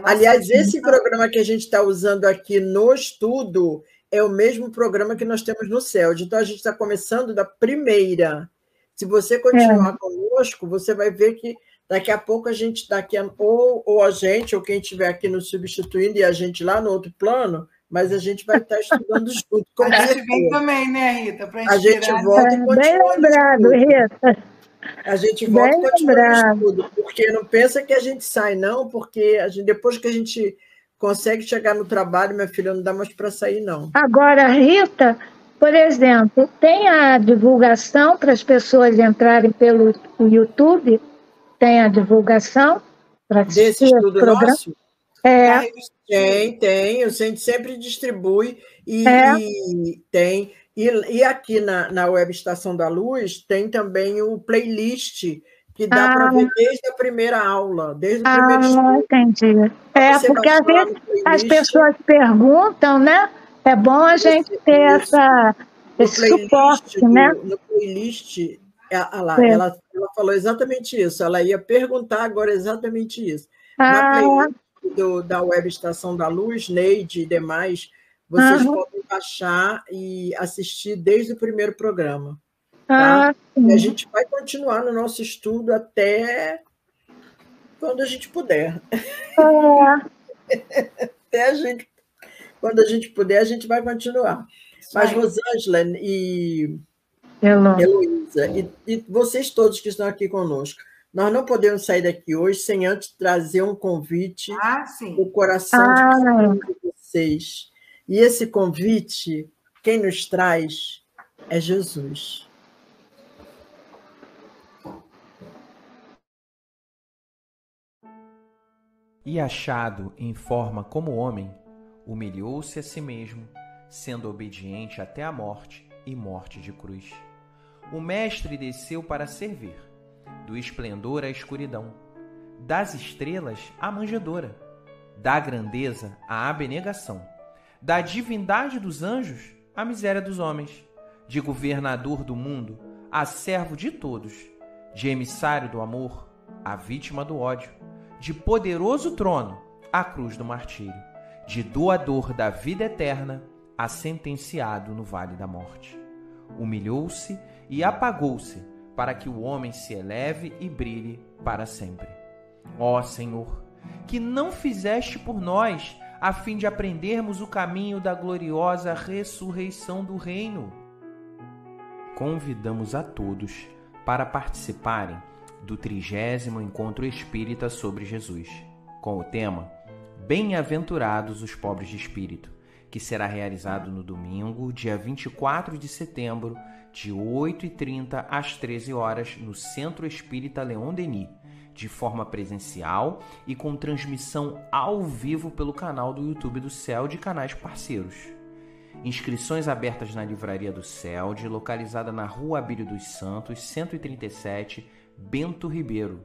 Aliás, esse programa que a gente está usando aqui no estudo é o mesmo programa que nós temos no CELD. Então, a gente está começando da primeira. Se você continuar conosco, você vai ver que daqui a pouco a gente está aqui, ou a gente, ou quem estiver aqui nos substituindo, e a gente lá no outro plano, mas a gente vai estar estudando junto. A gente vem também, né, Rita? A gente volta e continua. Bem lembrado, Rita. A gente volta e continua no estudo, porque não pensa que a gente sai, não, porque depois que a gente consegue chegar no trabalho, minha filha, não dá mais para sair, não. Agora, Rita, por exemplo, tem a divulgação para as pessoas entrarem pelo YouTube? Tem a divulgação para desse estudo programa? Nosso? Tem. A gente sempre distribui e tem. E aqui na Web Estação da Luz tem também o playlist que dá para ver desde a primeira aula, desde o primeiro estudo. Entendi. Porque às vezes as pessoas perguntam, né? É bom a gente ter esse suporte, né? No playlist, ela falou exatamente isso. Ela ia perguntar agora exatamente isso. Na playlist da Web Estação da Luz, Neide e demais, vocês podem baixar e assistir desde o primeiro programa. Tá? E a gente vai continuar no nosso estudo até quando a gente puder. Quando a gente puder, a gente vai continuar. Mas, Rosângela e Heloísa, e vocês todos que estão aqui conosco, nós não podemos sair daqui hoje sem antes trazer um convite do coração de vocês. E esse convite, quem nos traz é Jesus. E achado em forma como homem, humilhou-se a si mesmo, sendo obediente até a morte e morte de cruz. O Mestre desceu para servir, do esplendor à escuridão, das estrelas à manjedoura, da grandeza à abnegação, da divindade dos anjos à miséria dos homens, de governador do mundo a servo de todos, de emissário do amor a vítima do ódio, de poderoso trono à cruz do martírio, de doador da vida eterna a sentenciado no vale da morte. Humilhou-se e apagou-se para que o homem se eleve e brilhe para sempre. Ó Senhor, que não fizeste por nós a fim de aprendermos o caminho da gloriosa ressurreição do reino. Convidamos a todos para participarem do 30º Encontro Espírita sobre Jesus, com o tema Bem-aventurados os pobres de espírito, que será realizado no domingo, dia 24 de setembro, de 8h30 às 13 horas, no Centro Espírita Leon Denis, de forma presencial e com transmissão ao vivo pelo canal do YouTube do CELD e canais parceiros. Inscrições abertas na Livraria do CELD, localizada na Rua Abílio dos Santos, 137, Bento Ribeiro.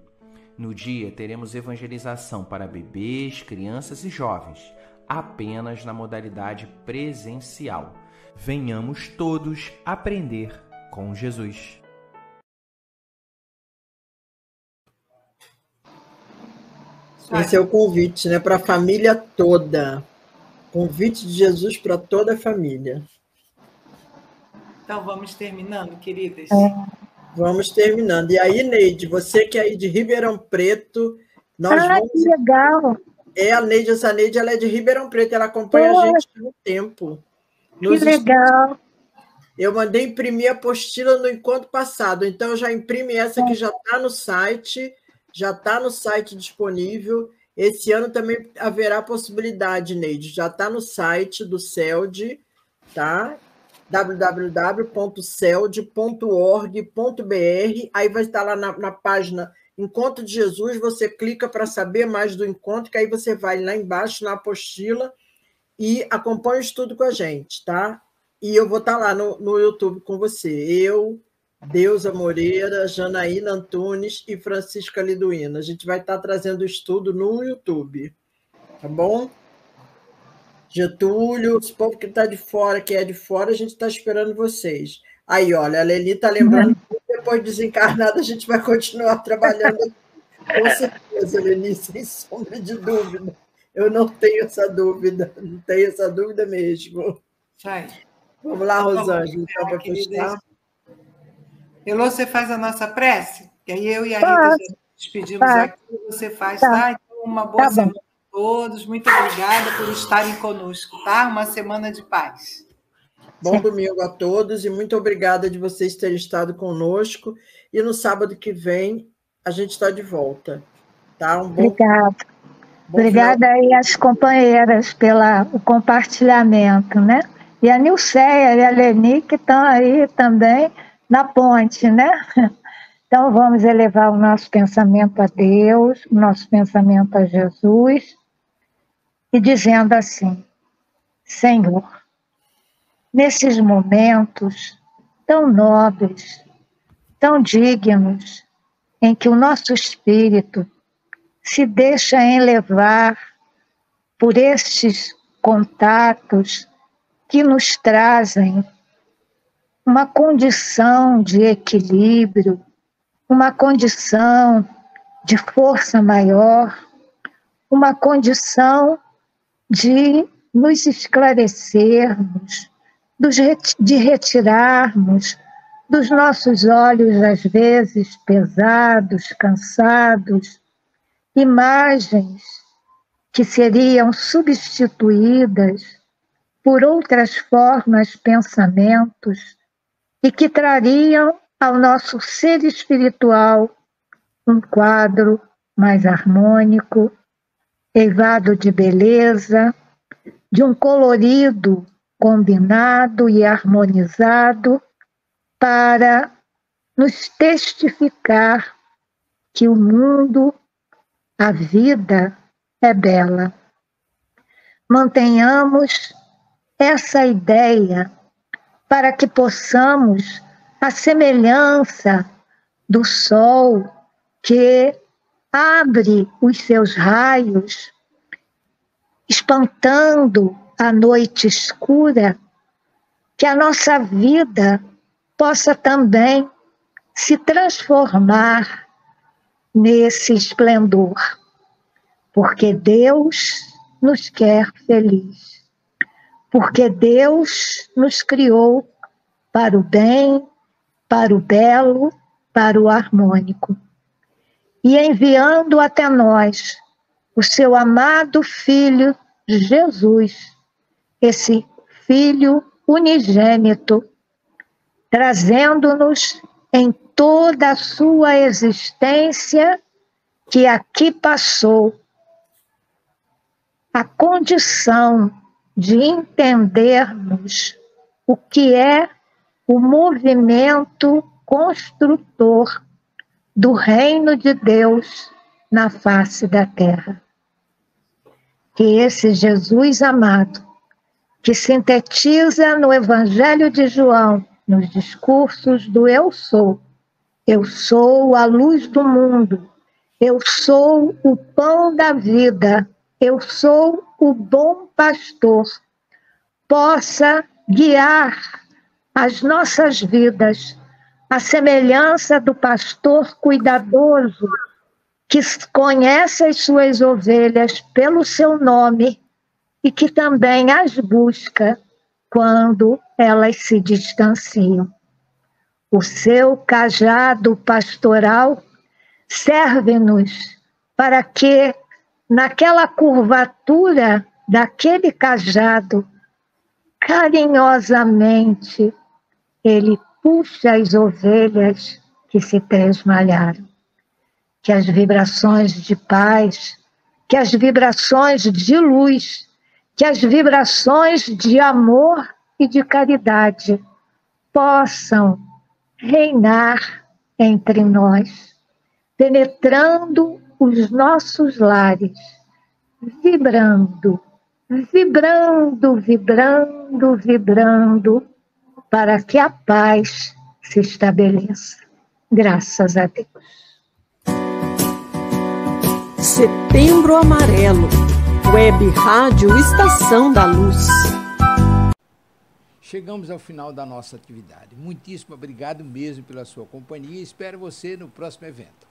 No dia, teremos evangelização para bebês, crianças e jovens, apenas na modalidade presencial. Venhamos todos aprender com Jesus. Esse é o convite, né, para a família toda. Convite de Jesus para toda a família. Então, vamos terminando, queridas? Vamos terminando. E aí, Neide, você que é aí de Ribeirão Preto, nós vamos... que legal! A Neide, essa Neide, ela é de Ribeirão Preto, ela acompanha a gente há um tempo. Que legal! Eu mandei imprimir a apostila no encontro passado, então eu já imprimi essa que já está no site, disponível. Esse ano também haverá possibilidade, Neide, já está no site do CELD, tá? www.celd.org.br, aí vai estar lá na página Encontro de Jesus, você clica para saber mais do encontro, que aí você vai lá embaixo na apostila e acompanhe o estudo com a gente, tá? E eu vou estar lá no YouTube com você. Eu, Deusa Moreira, Janaína Antunes e Francisca Liduína. A gente vai estar trazendo o estudo no YouTube, tá bom? Getúlio, esse povo que está de fora, que é de fora, a gente está esperando vocês. Aí, olha, a Leli está lembrando que depois de desencarnada a gente vai continuar trabalhando aqui. Com certeza, Leli, sem sombra de dúvida. Eu não tenho essa dúvida, não tenho essa dúvida mesmo. Sai. Vamos lá, Rosângela, então, para fechar. Elô, você faz a nossa prece? Que aí eu e a Rita já despedimos aqui, você faz, tá? Então, uma boa semana a todos. Muito obrigada por estarem conosco, tá? Uma semana de paz. Bom domingo a todos e muito obrigada de vocês terem estado conosco. E no sábado que vem a gente está de volta, tá? Obrigada. Obrigada aí às companheiras pelo compartilhamento, né? E a Nilceia e a Leni, que estão aí também na ponte, né? Então, vamos elevar o nosso pensamento a Deus, o nosso pensamento a Jesus, e dizendo assim: Senhor, nesses momentos tão nobres, tão dignos, em que o nosso espírito se deixa enlevar por estes contatos que nos trazem uma condição de equilíbrio, uma condição de força maior, uma condição de nos esclarecermos, de retirarmos dos nossos olhos, às vezes pesados, cansados, imagens que seriam substituídas por outras formas, pensamentos, e que trariam ao nosso ser espiritual um quadro mais harmônico, eivado de beleza, de um colorido combinado e harmonizado para nos testificar que o mundo, a vida é bela. Mantenhamos essa ideia para que possamos, à semelhança do sol que abre os seus raios, espantando a noite escura, que a nossa vida possa também se transformar nesse esplendor, porque Deus nos quer feliz, porque Deus nos criou para o bem, para o belo, para o harmônico, e enviando até nós o seu amado Filho Jesus, esse Filho unigênito, trazendo-nos em toda a sua existência que aqui passou a condição de entendermos o que é o movimento construtor do reino de Deus na face da terra. Que esse Jesus amado, que sintetiza no Evangelho de João, nos discursos do eu sou a luz do mundo, eu sou o pão da vida, eu sou o bom pastor, possa guiar as nossas vidas à semelhança do pastor cuidadoso que conhece as suas ovelhas pelo seu nome e que também as busca quando elas se distanciam. O seu cajado pastoral serve-nos para que, naquela curvatura daquele cajado, carinhosamente, ele puxa as ovelhas que se tresmalharam. Que as vibrações de paz, que as vibrações de luz, que as vibrações de amor e de caridade possam reinar entre nós, penetrando os nossos lares, vibrando vibrando, vibrando, vibrando, para que a paz se estabeleça. Graças a Deus. Setembro Amarelo, Web Rádio Estação da Luz. Chegamos ao final da nossa atividade. Muitíssimo obrigado mesmo pela sua companhia e espero você no próximo evento.